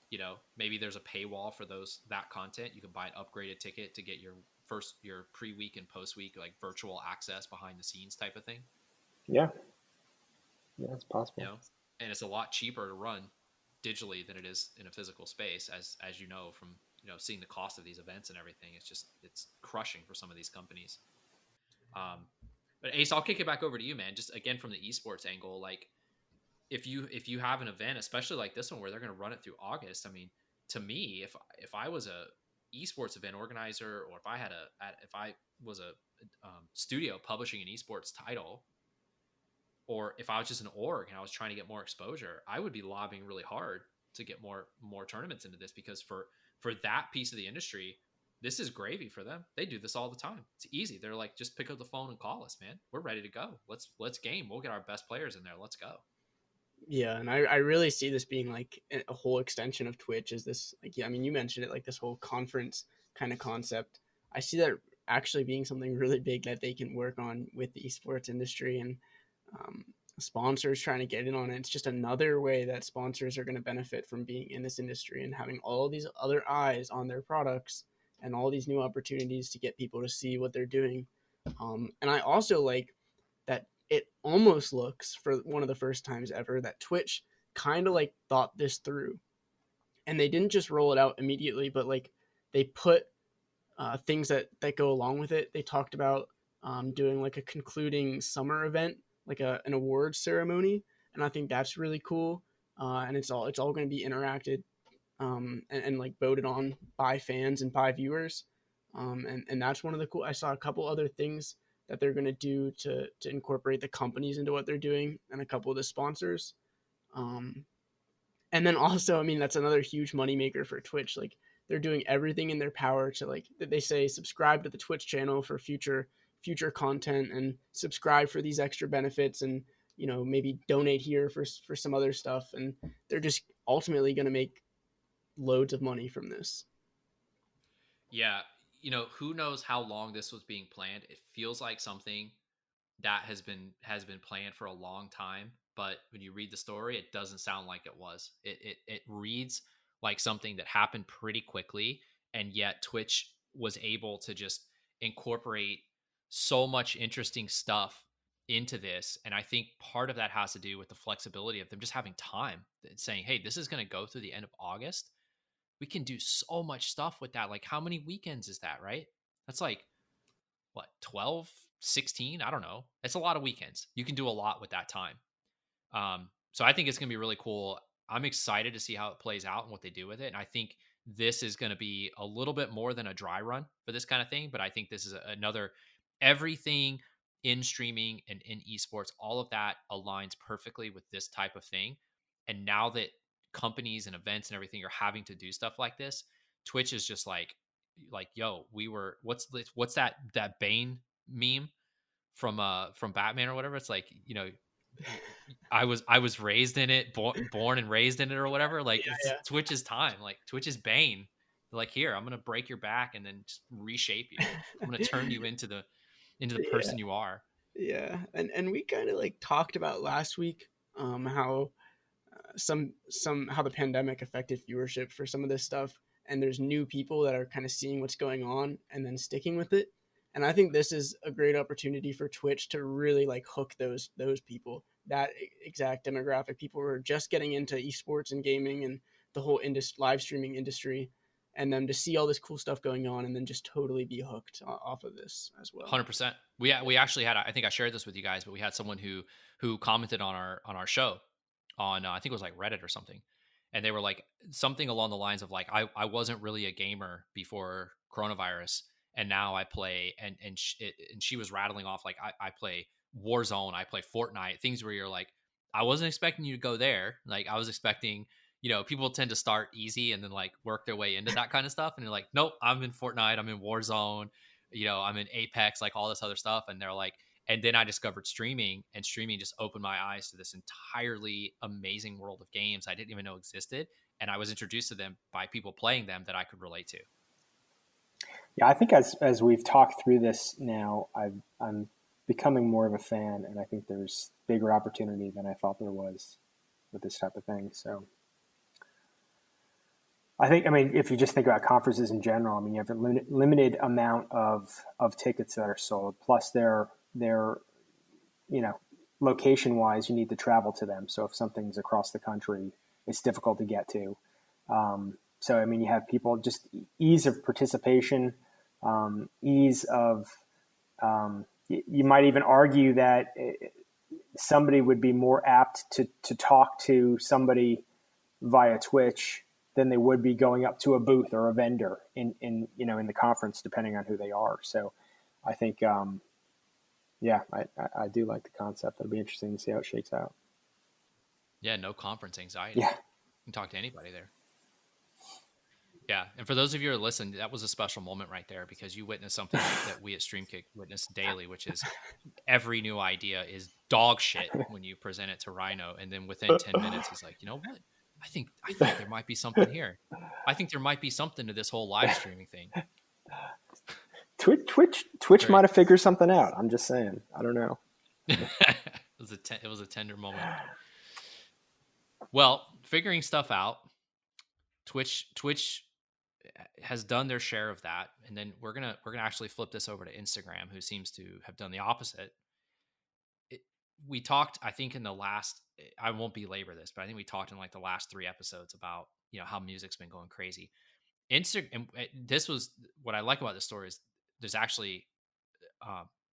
You know, maybe there's a paywall for that content. You can buy an upgraded ticket to get your pre-week and post-week like virtual access behind the scenes type of thing. Yeah, it's possible. You know, and it's a lot cheaper to run digitally than it is in a physical space, as you know from seeing the cost of these events and everything. It's crushing for some of these companies. But Ace, I'll kick it back over to you, man. Just again from the esports angle, like if you have an event, especially like this one where they're going to run it through August. I mean, to me, if I was a esports event organizer, or if I was a studio publishing an esports title, Or if I was just an org and I was trying to get more exposure, I would be lobbying really hard to get more tournaments into this, because for that piece of the industry, this is gravy for them. They do this all the time. It's easy. They're like, just pick up the phone and call us, man. We're ready to go. Let's game. We'll get our best players in there. Let's go. Yeah, and I really see this being like a whole extension of Twitch. Is this like, yeah, I mean, you mentioned it, like this whole conference kind of concept. I see that actually being something really big that they can work on with the esports industry, and um, sponsors trying to get in on it. It's just another way that sponsors are going to benefit from being in this industry and having all these other eyes on their products and all these new opportunities to get people to see what they're doing. And I also like that it almost looks, for one of the first times ever, that Twitch kind of like thought this through, and they didn't just roll it out immediately, but like they put things that go along with it. They talked about doing like a concluding summer event, like an awards ceremony, and I think that's really cool. And it's all going to be interacted, and like voted on by fans and by viewers. And that's one of the cool. I saw a couple other things that they're going to do to incorporate the companies into what they're doing, and a couple of the sponsors. Um, and then also, I mean, that's another huge moneymaker for Twitch. Like, they're doing everything in their power to, like, they say, subscribe to the Twitch channel for future content, and subscribe for these extra benefits, and maybe donate here for some other stuff. And they're just ultimately going to make loads of money from this. Yeah, who knows how long this was being planned. It feels like something that has been planned for a long time, but when you read the story, it doesn't sound like it was. It reads like something that happened pretty quickly, and yet Twitch was able to just incorporate so much interesting stuff into this. And I think part of that has to do with the flexibility of them just having time, saying, hey, this is going to go through the end of August. We can do so much stuff with that. Like, how many weekends is that, right? That's like, what, 12, 16? I don't know. It's a lot of weekends. You can do a lot with that time. So I think it's going to be really cool. I'm excited to see how it plays out and what they do with it. And I think this is going to be a little bit more than a dry run for this kind of thing. But I think this is another, everything in streaming and in esports, all of that aligns perfectly with this type of thing. And now that companies and events and everything are having to do stuff like this, Twitch is just like, yo, what's that Bane meme from Batman or whatever? It's like, I was raised in it, born and raised in it, or whatever. Like, Yeah, it's yeah. Twitch's time. Like, Twitch is Bane. They're like, here, I'm gonna break your back and then just reshape you. I'm gonna turn you into the Yeah, person you are. yeah. And we kind of like talked about last week, how how the pandemic affected viewership for some of this stuff, and there's new people that are kind of seeing what's going on and then sticking with it. And I think this is a great opportunity for Twitch to really like hook those people, that exact demographic, people who are just getting into esports and gaming and the whole live streaming industry, and them to see all this cool stuff going on and then just totally be hooked off of this as well. 100%. We actually had, I think I shared this with you guys, but we had someone who commented on our show on I think it was like Reddit or something, and they were like something along the lines of like, I wasn't really a gamer before coronavirus, and now I play, and she was rattling off like, I play Warzone, I play Fortnite, things where you're like, I wasn't expecting you to go there. Like, I was expecting, people tend to start easy and then like work their way into that kind of stuff, and you're like, nope, I'm in Fortnite, I'm in Warzone, I'm in Apex, like all this other stuff. And they're like, and then I discovered streaming, and streaming just opened my eyes to this entirely amazing world of games I didn't even know existed. And I was introduced to them by people playing them that I could relate to. Yeah, I think as we've talked through this now, I'm becoming more of a fan, and I think there's bigger opportunity than I thought there was with this type of thing. So I mean, if you just think about conferences in general, I mean, you have a limited amount of tickets that are sold, plus they're location wise, you need to travel to them. So if something's across the country, it's difficult to get to. So, I mean, you have people, just ease of participation, ease of, you might even argue that somebody would be more apt to talk to somebody via Twitch than they would be going up to a booth or a vendor in the conference, depending on who they are. So I think, Yeah, I do like the concept. It'll be interesting to see how it shakes out. Yeah, no conference anxiety. Yeah. You can talk to anybody there. Yeah, and for those of you who are listening, that was a special moment right there because you witnessed something that we at StreamKick witness daily, which is every new idea is dog shit when you present it to Rhino, and then within 10 minutes, he's like, you know what? I think there might be something here. I think there might be something to this whole live streaming thing. Twitch might have figured something out. I'm just saying. I don't know. It was a tender moment. Well, figuring stuff out. Twitch has done their share of that, and then we're gonna actually flip this over to Instagram, who seems to have done the opposite. We talked, I think, in the last. I won't belabor this, but I think we talked in like the last 3 episodes about how music's been going crazy. Instagram. This was what I like about this story is there's actually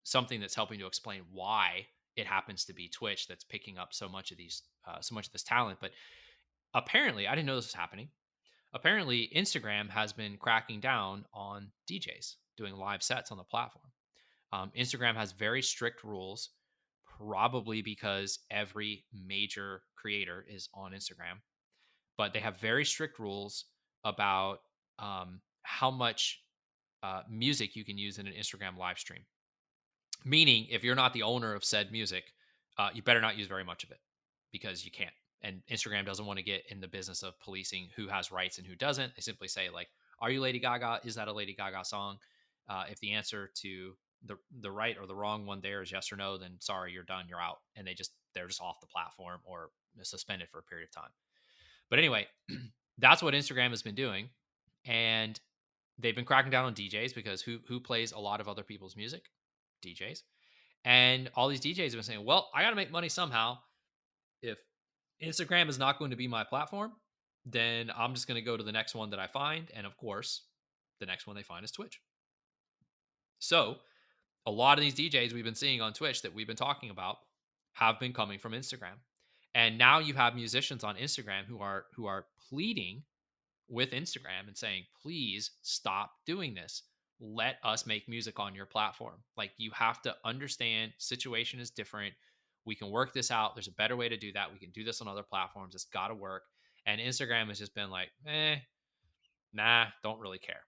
something that's helping to explain why it happens to be Twitch that's picking up so much of this talent. But apparently, I didn't know this was happening. Apparently, Instagram has been cracking down on DJs doing live sets on the platform. Instagram has very strict rules, probably because every major creator is on Instagram, but they have very strict rules about how much music you can use in an Instagram live stream. Meaning, if you're not the owner of said music, you better not use very much of it because you can't. And Instagram doesn't want to get in the business of policing who has rights and who doesn't. They simply say, like, are you Lady Gaga? Is that a Lady Gaga song? If the answer to the right or the wrong one there is yes or no, then sorry, you're done, you're out. And they're just off the platform or suspended for a period of time. But anyway, that's what Instagram has been doing. And they've been cracking down on DJs because who plays a lot of other people's music? DJs. And all these DJs have been saying, well, I got to make money somehow. If Instagram is not going to be my platform, then I'm just going to go to the next one that I find. And of course, the next one they find is Twitch. So a lot of these DJs we've been seeing on Twitch that we've been talking about have been coming from Instagram. And now you have musicians on Instagram who are pleading with Instagram and saying, please stop doing this. Let us make music on your platform. Like, you have to understand situation is different. We can work this out. There's a better way to do that. We can do this on other platforms. It's got to work. And Instagram has just been like, nah, don't really care.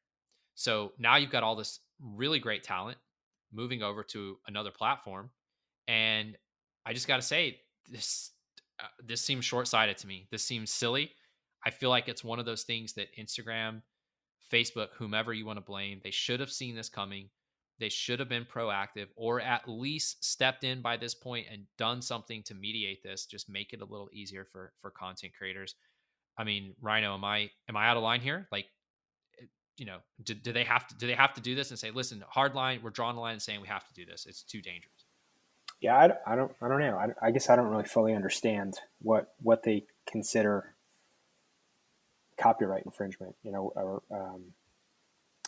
So now you've got all this really great talent moving over to another platform. And I just got to say, this seems short-sighted to me. This seems silly. I feel like it's one of those things that Instagram, Facebook, whomever you want to blame, they should have seen this coming. They should have been proactive or at least stepped in by this point and done something to mediate this, just make it a little easier for content creators. I mean, Rhino, am I out of line here? Like, do they have to do this and say, listen, hard line, we're drawing the line and saying we have to do this. It's too dangerous. Yeah, I don't know. I guess I don't really fully understand what they consider copyright infringement, or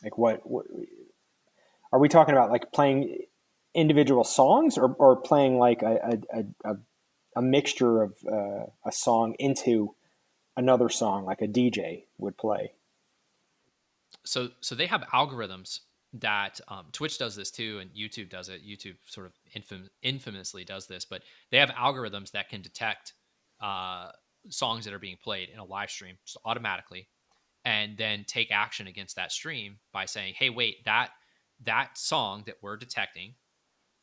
like what are we talking about? Like playing individual songs or playing like a mixture of a song into another song, like a DJ would play? So they have algorithms that Twitch does this too, and YouTube does it. YouTube sort of infamously does this, but they have algorithms that can detect songs that are being played in a live stream just automatically, and then take action against that stream by saying, hey, wait, that song that we're detecting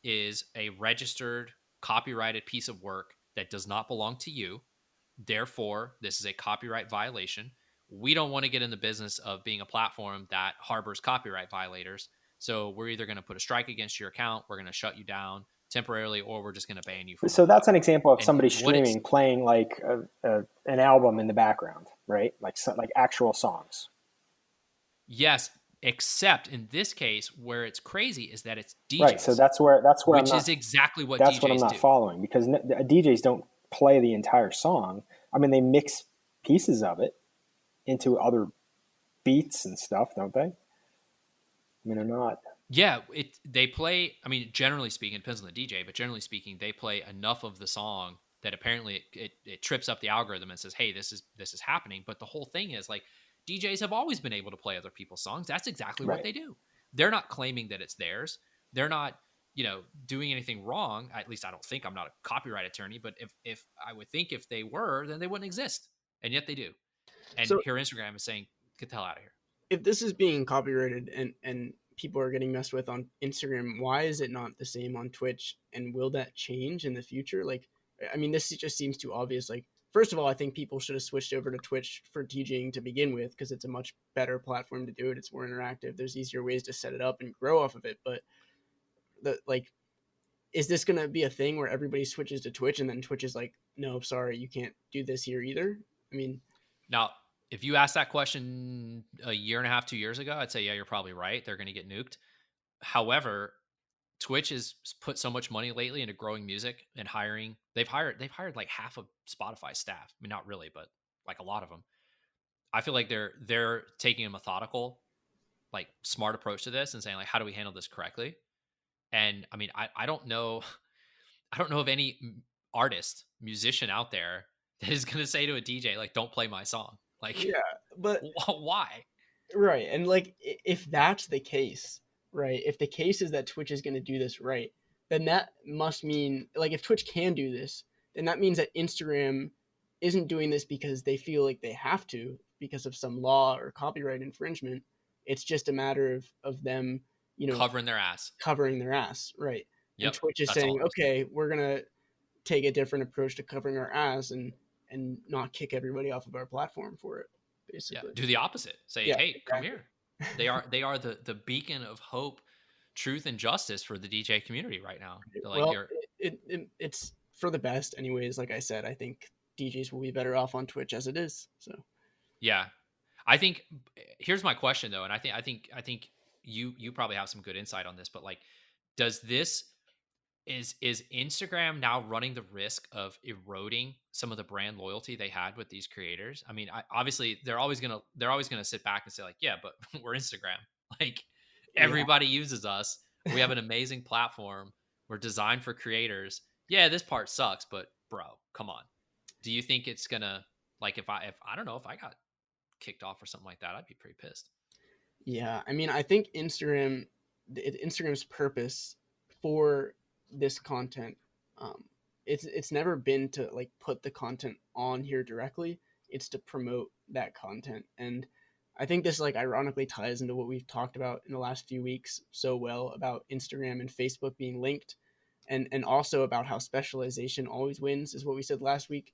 is a registered copyrighted piece of work that does not belong to you. Therefore, this is a copyright violation. We don't want to get in the business of being a platform that harbors copyright violators. So we're either going to put a strike against your account, we're going to shut you down temporarily, or we're just going to ban you. So that's an example of somebody streaming, playing like an album in the background, right? Like actual songs. Yes, except in this case, where it's crazy is that it's DJs. Right. So that's where which is exactly what that's DJs what I'm not do. following, because DJs don't play the entire song. I mean, they mix pieces of it into other beats and stuff, don't they? I mean, they're not. Yeah, they play. I mean, generally speaking, it depends on the DJ, but generally speaking, they play enough of the song that apparently it trips up the algorithm and says, "Hey, this is happening." But the whole thing is, like, DJs have always been able to play other people's songs. That's exactly what they do. They're not claiming that it's theirs. They're not doing anything wrong. At least I don't think. I'm not a copyright attorney, but if I would think if they were, then they wouldn't exist, and yet they do. And So here Instagram is saying, get the hell out of here. if this is being copyrighted and people are getting messed with on Instagram, why is it not the same on Twitch? And will that change in the future? Like, I mean, this just seems too obvious. Like, first of all, I think people should have switched over to Twitch for DJing to begin with because it's a much better platform to do it. It's more interactive. There's easier ways to set it up and grow off of it. But is this going to be a thing where everybody switches to Twitch and then Twitch is like, no, sorry, you can't do this here either? I mean, Now, if you asked that question a year and a half, 2 years ago, I'd say, yeah, you're probably right. They're going to get nuked. However, Twitch has put so much money lately into growing music and hiring. They've hired like half of Spotify staff. I mean, not really, but like a lot of them. I feel like they're taking a methodical, like smart approach to this and saying like, how do we handle this correctly? And I mean, I don't know, I don't know of any artist, musician out there that is going to say to a DJ like, don't play my song. Like, yeah, but why? right. And like if that's the case, right? If the case is that Twitch is going to do this right, then that must mean like if Twitch can do this, then that means that Instagram isn't doing this because they feel like they have to because of some law or copyright infringement. It's just a matter of them, Covering their ass. covering their ass, right? And Yep, Twitch is that's all saying, it is. "Okay, we're going to take a different approach to covering our ass and not kick everybody off of our platform for it." Yeah, Basically. do the opposite. Say, Yeah, hey, come exactly. here. They are the beacon of hope, truth, and justice for the DJ community right now. They're like, Well, you're it's for the best, anyways. Like I said, I think DJs will be better off on Twitch as it is. So yeah. I think here's my question though, and I think you probably have some good insight on this, but like, does this is Instagram now running the risk of eroding some of the brand loyalty they had with these creators? I mean, obviously they're always gonna sit back and say like, yeah, but we're Instagram. Like yeah, everybody uses us. We have an amazing platform. We're designed for creators. Yeah, this part sucks, but bro, come on. Do you think it's gonna like if I don't know if I got kicked off or something like that, I'd be pretty pissed. yeah. I mean, I think Instagram's purpose for this content, um, it's never been to like put the content on here directly. It's to promote that content, and I think this like ironically ties into what we've talked about in the last few weeks so well about Instagram and Facebook being linked, and also about how specialization always wins is what we said last week.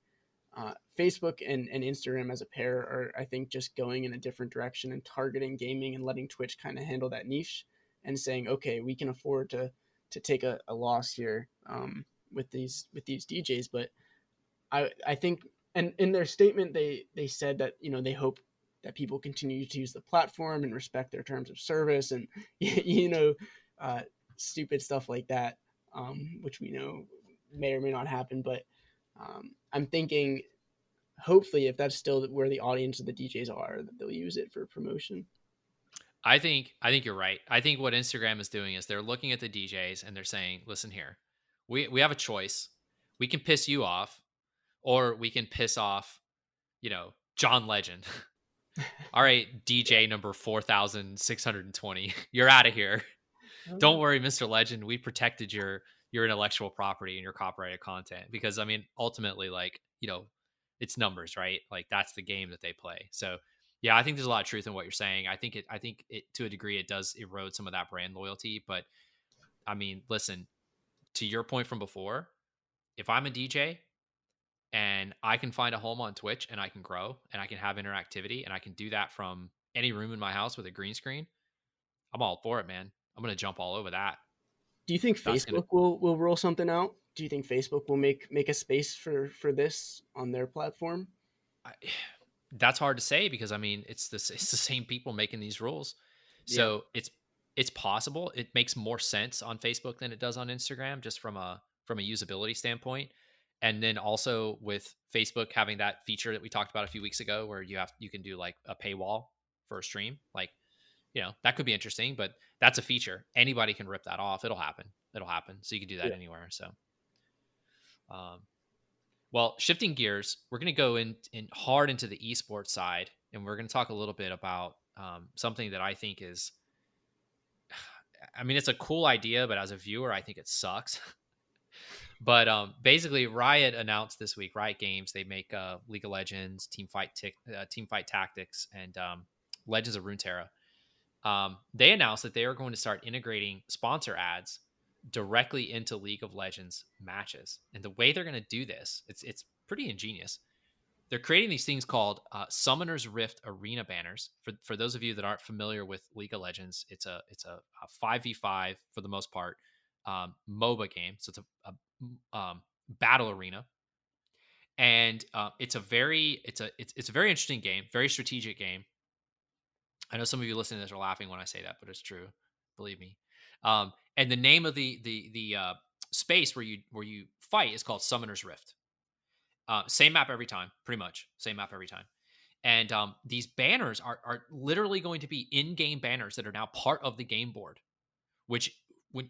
Facebook and Instagram as a pair are, I think, just going in a different direction and targeting gaming and letting Twitch kind of handle that niche and saying, okay, we can afford to take a loss here with these DJs. But I think, and in their statement, they said that they hope that people continue to use the platform and respect their terms of service and uh, stupid stuff like that, which we know may or may not happen, but. I'm thinking, hopefully, if that's still where the audience of the DJs are, that they'll use it for promotion. I think you're right. I think what Instagram is doing is they're looking at the DJs and they're saying, listen here, we have a choice. We can piss you off, or we can piss off, John Legend. All right, DJ number 4,620. You're out of here. Don't worry, Mr. Legend. We protected your intellectual property and your copyrighted content because I mean, ultimately, like it's numbers, right? Like that's the game that they play. So yeah, I think there's a lot of truth in what you're saying. I think it to a degree it does erode some of that brand loyalty. But I mean, listen, to your point from before, if I'm a DJ and I can find a home on Twitch and I can grow and I can have interactivity and I can do that from any room in my house with a green screen, I'm all for it, man. I'm gonna jump all over that. Do you think That's gonna Facebook will roll something out? Do you think Facebook will make a space for this on their platform? I, that's hard to say because I mean it's the same people making these rules, Yeah, so it's possible. It makes more sense on Facebook than it does on Instagram, just from a usability standpoint. And then also with Facebook having that feature that we talked about a few weeks ago, where you can do like a paywall for a stream, like that could be interesting. But that's a feature. Anybody can rip that off. It'll happen. It'll happen. So you can do that yeah. anywhere. So um, well, shifting gears, we're going to go in hard into the esports side, and we're going to talk a little bit about something that I think is, I mean, it's a cool idea, but as a viewer, I think it sucks. But basically, Riot announced this week. Riot Games, they make League of Legends, Team Fight Tactics, and Legends of Runeterra. They announced that they are going to start integrating sponsor ads directly into League of Legends matches. And the way they're going to do this, it's pretty ingenious. They're creating these things called Summoner's Rift Arena banners. For those of you that aren't familiar with League of Legends, it's a 5v5 for the most part MOBA game. So it's a battle arena, and it's a very interesting game, very strategic game. I know some of you listening to this are laughing when I say that, but it's true. Believe me. And the name of the space where you fight is called Summoner's Rift. Same map every time, pretty much. Same map every time. And these banners are literally going to be in-game banners that are now part of the game board, which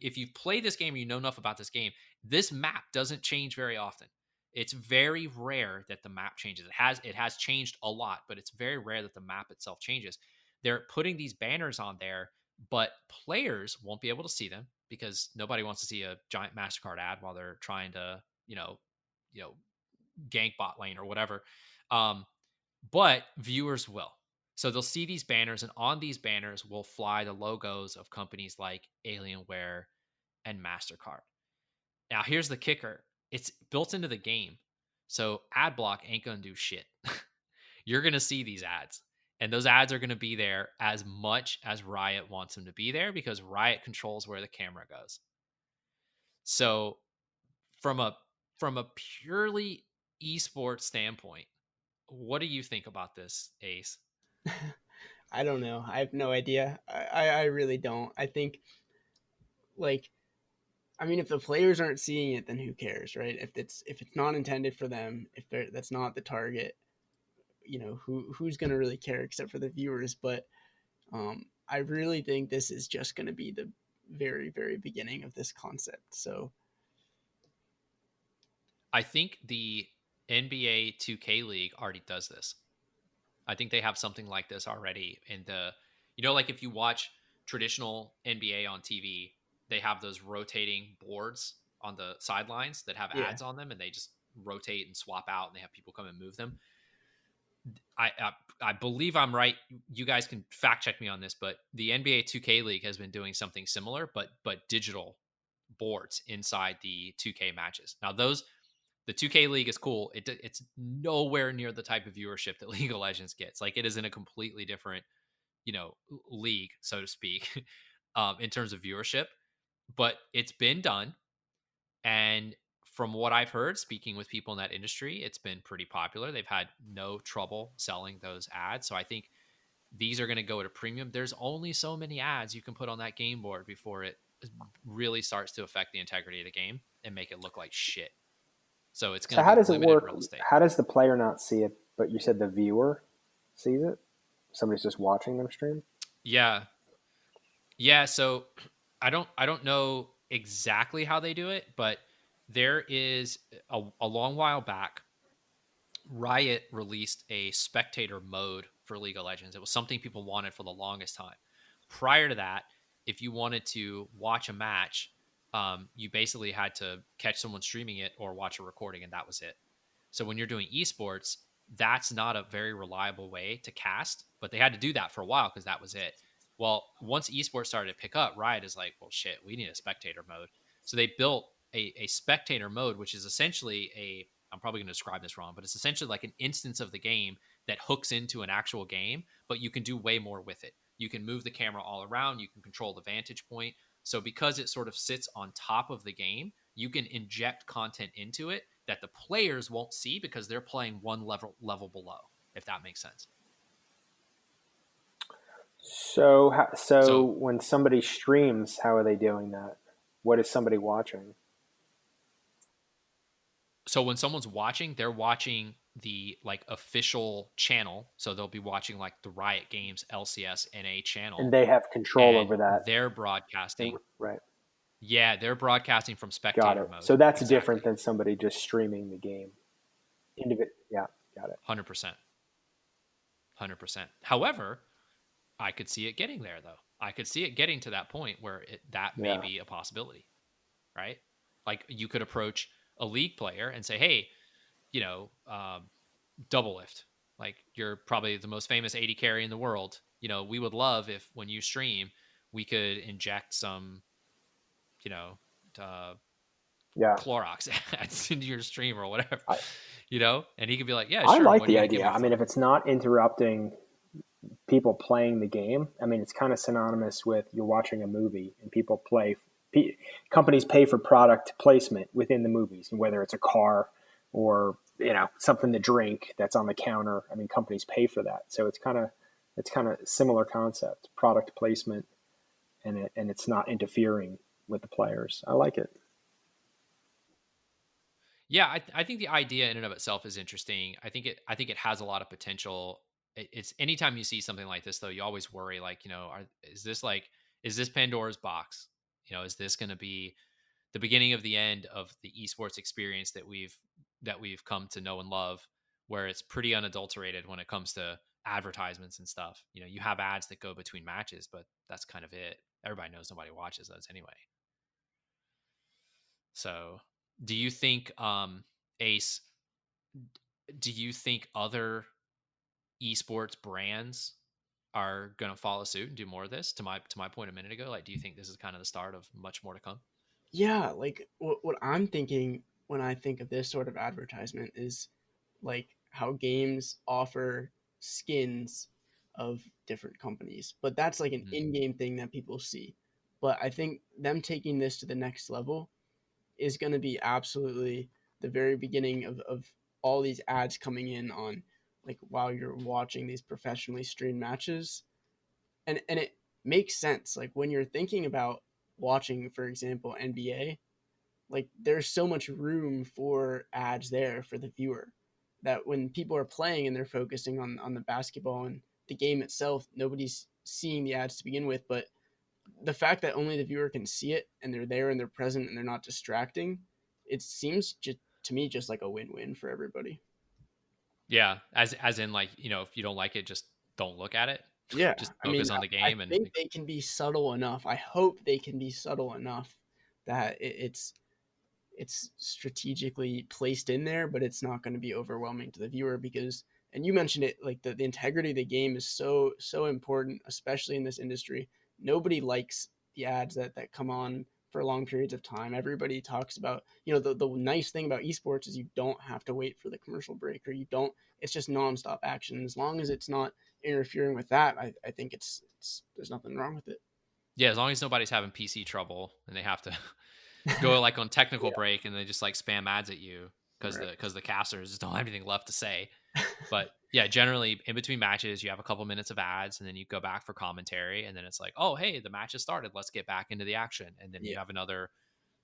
if you've played this game or you know enough about this game, this map doesn't change very often. It's very rare that the map changes. It has changed a lot, but it's very rare that the map itself changes. They're putting these banners on there, but players won't be able to see them because nobody wants to see a giant MasterCard ad while they're trying to, gank bot lane or whatever. But viewers will. So they'll see these banners, and on these banners will fly the logos of companies like Alienware and MasterCard. Now, here's the kicker. It's built into the game. So ad block ain't going to do shit. You're going to see these ads. And those ads are going to be there as much as Riot wants them to be there because Riot controls where the camera goes. So from a purely esports standpoint, what do you think about this, Ace? I don't know. I have no idea. I really don't. I think, like, I mean, if the players aren't seeing it, then who cares, right? If it's not intended for them, that's not the target, who's gonna really care except for the viewers? But I really think this is just gonna be the very, very beginning of this concept. So I think the NBA 2K League already does this. I think they have something like this already in the, like if you watch traditional NBA on TV, they have those rotating boards on the sidelines that have ads on them, and they just rotate and swap out, and they have people come and move them. I believe I'm right. You guys can fact check me on this, but the NBA 2K League has been doing something similar, but digital boards inside the 2K matches. Now the 2K League is cool. It's nowhere near the type of viewership that League of Legends gets. Like, it is in a completely different, league, so to speak, in terms of viewership. But it's been done, and from what I've heard, speaking with people in that industry, it's been pretty popular. They've had no trouble selling those ads. So I think these are going to go at a premium. There's only so many ads you can put on that game board before it really starts to affect the integrity of the game and make it look like shit. So it's going to how be does it limited work? real estate. How does the player not see it, but you said the viewer sees it? Somebody's just watching them stream? Yeah. So I don't know exactly how they do it, but there is a long while back, Riot released a spectator mode for League of Legends. It was something people wanted for the longest time. Prior to that, if you wanted to watch a match, you basically had to catch someone streaming it or watch a recording, and that was it. So when you're doing esports, that's not a very reliable way to cast, but they had to do that for a while because that was it. Well, once esports started to pick up, Riot is like, well, shit, we need a spectator mode. So they built a spectator mode, which is essentially I'm probably going to describe this wrong, but it's essentially like an instance of the game that hooks into an actual game, but you can do way more with it. You can move the camera all around. You can control the vantage point. So because it sort of sits on top of the game, you can inject content into it that the players won't see because they're playing one level below, if that makes sense. So when somebody streams, how are they doing that? What is somebody watching? So when someone's watching, they're watching the official channel. So they'll be watching like the Riot Games LCS NA channel. And they have control over that. They're broadcasting. Right. Yeah, they're broadcasting from spectator mode. So that's different than somebody just streaming the game. Yeah, got it. 100%. However, I could see it getting there, though. I could see it getting to that point where that may Yeah. be a possibility, right? Like you could approach a league player and say, hey, you know, double lift. Like you're probably the most famous 80 carry in the world. You know, we would love if when you stream, we could inject some, you know, uh, Yeah. Clorox ads into your stream or whatever, I, you know? And he could be like, yeah, I sure. like What are you the going to give idea. me I mean, for if it? it's not interrupting people playing the game, I mean, it's kind of synonymous with you're watching a movie and people play. Companies pay for product placement within the movies, and whether it's a car or something to drink that's on the counter. I mean, companies pay for that, so it's kind of similar concept, product placement, and it's not interfering with the players. I like it. Yeah, I think the idea in and of itself is interesting. I think it has a lot of potential. It's anytime you see something like this, though, you always worry, like, you know, is this Pandora's box? You know, is this going to be the beginning of the end of the esports experience that we've come to know and love, where it's pretty unadulterated when it comes to advertisements and stuff. You know, you have ads that go between matches, but that's kind of it. Everybody knows nobody watches those anyway. So, do you think, Ace? Do you think other esports brands are going to follow suit and do more of this? To my point a minute ago, like, do you think this is kind of the start of much more to come? Yeah, like what I'm thinking when I think of this sort of advertisement is like how games offer skins of different companies, but that's like an Mm-hmm. in-game thing that people see. But I think them taking this to the next level is going to be absolutely the very beginning of all these ads coming in on like while you're watching these professionally streamed matches, and it makes sense like when you're thinking about watching, for example, NBA. Like there's so much room for ads there for the viewer that when people are playing and they're focusing on the basketball and the game itself, nobody's seeing the ads to begin with. But the fact that only the viewer can see it and they're there and they're present and they're not distracting, it seems just to me just like a win-win for everybody. Yeah, as in, like, you know, if you don't like it, just don't look at it. Yeah, Just I mean, focus on the I game and think they can be subtle enough. I hope they can be subtle enough that it's strategically placed in there, but it's not going to be overwhelming to the viewer because, and you mentioned it, like the integrity of the game is so important, especially in this industry. Nobody likes the ads that come on for long periods of time. Everybody talks about, the nice thing about esports is you don't have to wait for the commercial break, or you don't, it's just nonstop action. As long as it's not interfering with that, I think it's there's nothing wrong with it. yeah, as long as nobody's having PC trouble and they have to go like on technical Yeah, break and they just like spam ads at you right. because the casters just don't have anything left to say. But yeah, generally in between matches, you have a couple minutes of ads and then you go back for commentary. And then it's like, oh, hey, the match has started. Let's get back into the action. And then you Yeah. have another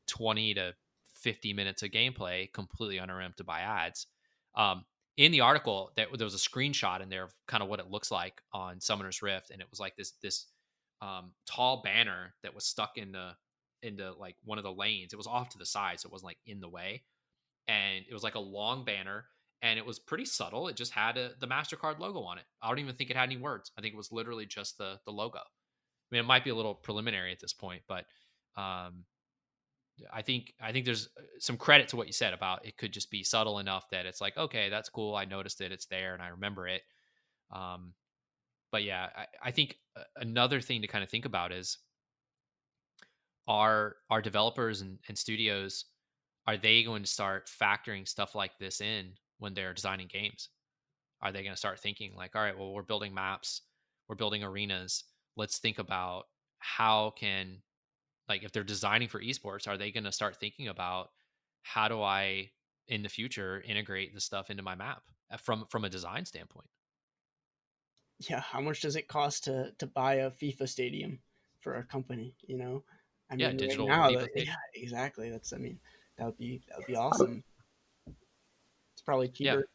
20 to 50 minutes of gameplay completely uninterrupted by ads. Um, in the article, there was a screenshot in there of kind of what it looks like on Summoner's Rift. And it was like this tall banner that was stuck into like one of the lanes. It was off to the side, so it wasn't like in the way, and it was like a long banner, and it was pretty subtle. It just had the MasterCard logo on it. I don't even think it had any words. I think it was literally just the logo. I mean, it might be a little preliminary at this point, but um, I think there's some credit to what you said about it could just be subtle enough that it's like, okay, that's cool. I noticed it. It's there, and I remember it. Um, but yeah, I think another thing to kind of think about is are developers and studios, are they going to start factoring stuff like this in when they're designing games? Are they going to start thinking like, all right, well, we're building maps, we're building arenas, let's think about how can, like, if they're designing for esports, are they going to start thinking about how do I in the future integrate the stuff into my map from a design standpoint? Yeah, how much does it cost to buy a FIFA stadium for a company? I Yeah, mean, right digital now, FIFA yeah, stadium. exactly. I mean, that would be I, awesome. It's probably Yeah. cheaper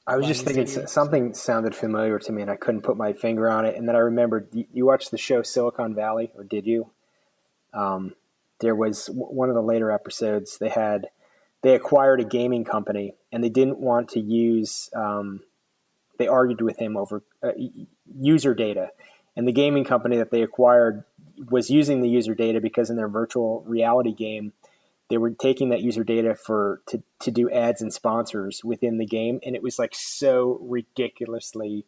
I was buying just a thinking stadium. So. something sounded familiar to me, and I couldn't put my finger on it. And then I remembered you watched the show Silicon Valley, or did you? Um, there was one of the later episodes. They acquired a gaming company, and they didn't want to use. They argued with him over user data, And the gaming company that they acquired was using the user data because in their virtual reality game, they were taking that user data to do ads and sponsors within the game. And it was like so ridiculously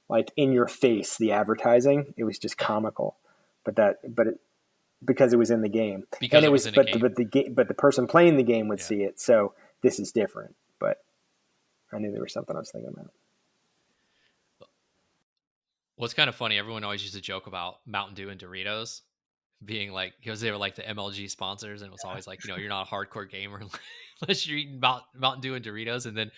like in your face, the advertising. It was just comical. Because it was in the game. Because and it was in a game. But the person playing the game would see it. So this is different. But I knew there was something I was thinking about. Well, it's kind of funny. Everyone always used to joke about Mountain Dew and Doritos being like, because they were like the MLG sponsors, and it was always like, you're not a hardcore gamer unless you're eating Mountain Dew and Doritos. And then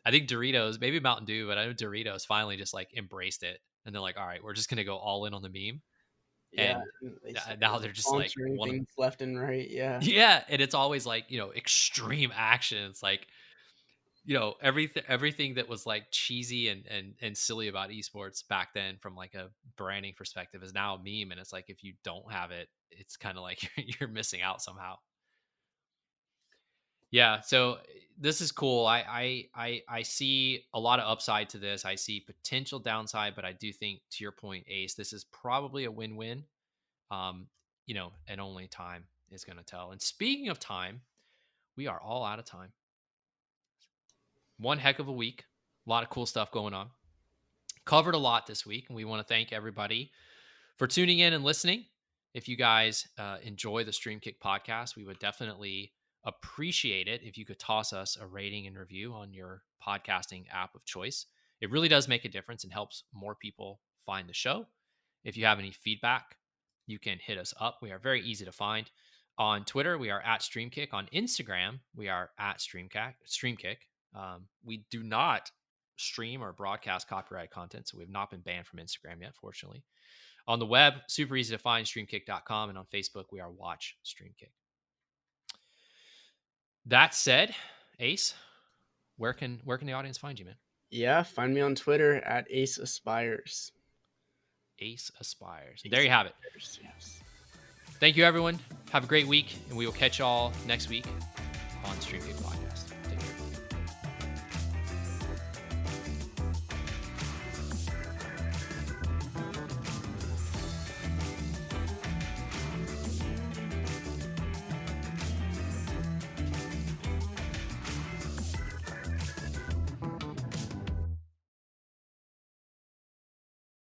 I think Doritos, maybe Mountain Dew, but I know Doritos finally just like embraced it, and they're like, all right, we're just gonna go all in on the meme. Yeah, and now they're just like things left and right. Yeah, and it's always like extreme action. It's like everything that was like cheesy and silly about esports back then from like a branding perspective is now a meme, and it's like if you don't have it, it's kind of like you're missing out somehow. Yeah, so this is cool. I see a lot of upside to this. I see potential downside, but I do think, to your point, Ace, this is probably a win-win. And only time is going to tell. And speaking of time, we are all out of time. One heck of a week. A lot of cool stuff going on. Covered a lot this week, and we want to thank everybody for tuning in and listening. If you guys enjoy the StreamKick podcast, we would definitely appreciate it if you could toss us a rating and review on your podcasting app of choice. It really does make a difference and helps more people find the show. If you have any feedback, you can hit us up. We are very easy to find. On Twitter, we are at StreamKick. On Instagram, we are at StreamKick. We do not stream or broadcast copyright content, so we have not been banned from Instagram yet, fortunately. On the web, super easy to find, streamkick.com. And on Facebook, we are Watch StreamKick. That said, Ace, where can the audience find you, man? Yeah, find me on Twitter at Ace Aspires. Ace Aspires. There you have it. Yes. Thank you, everyone. Have a great week, and we will catch y'all next week on StreamKick Podcast.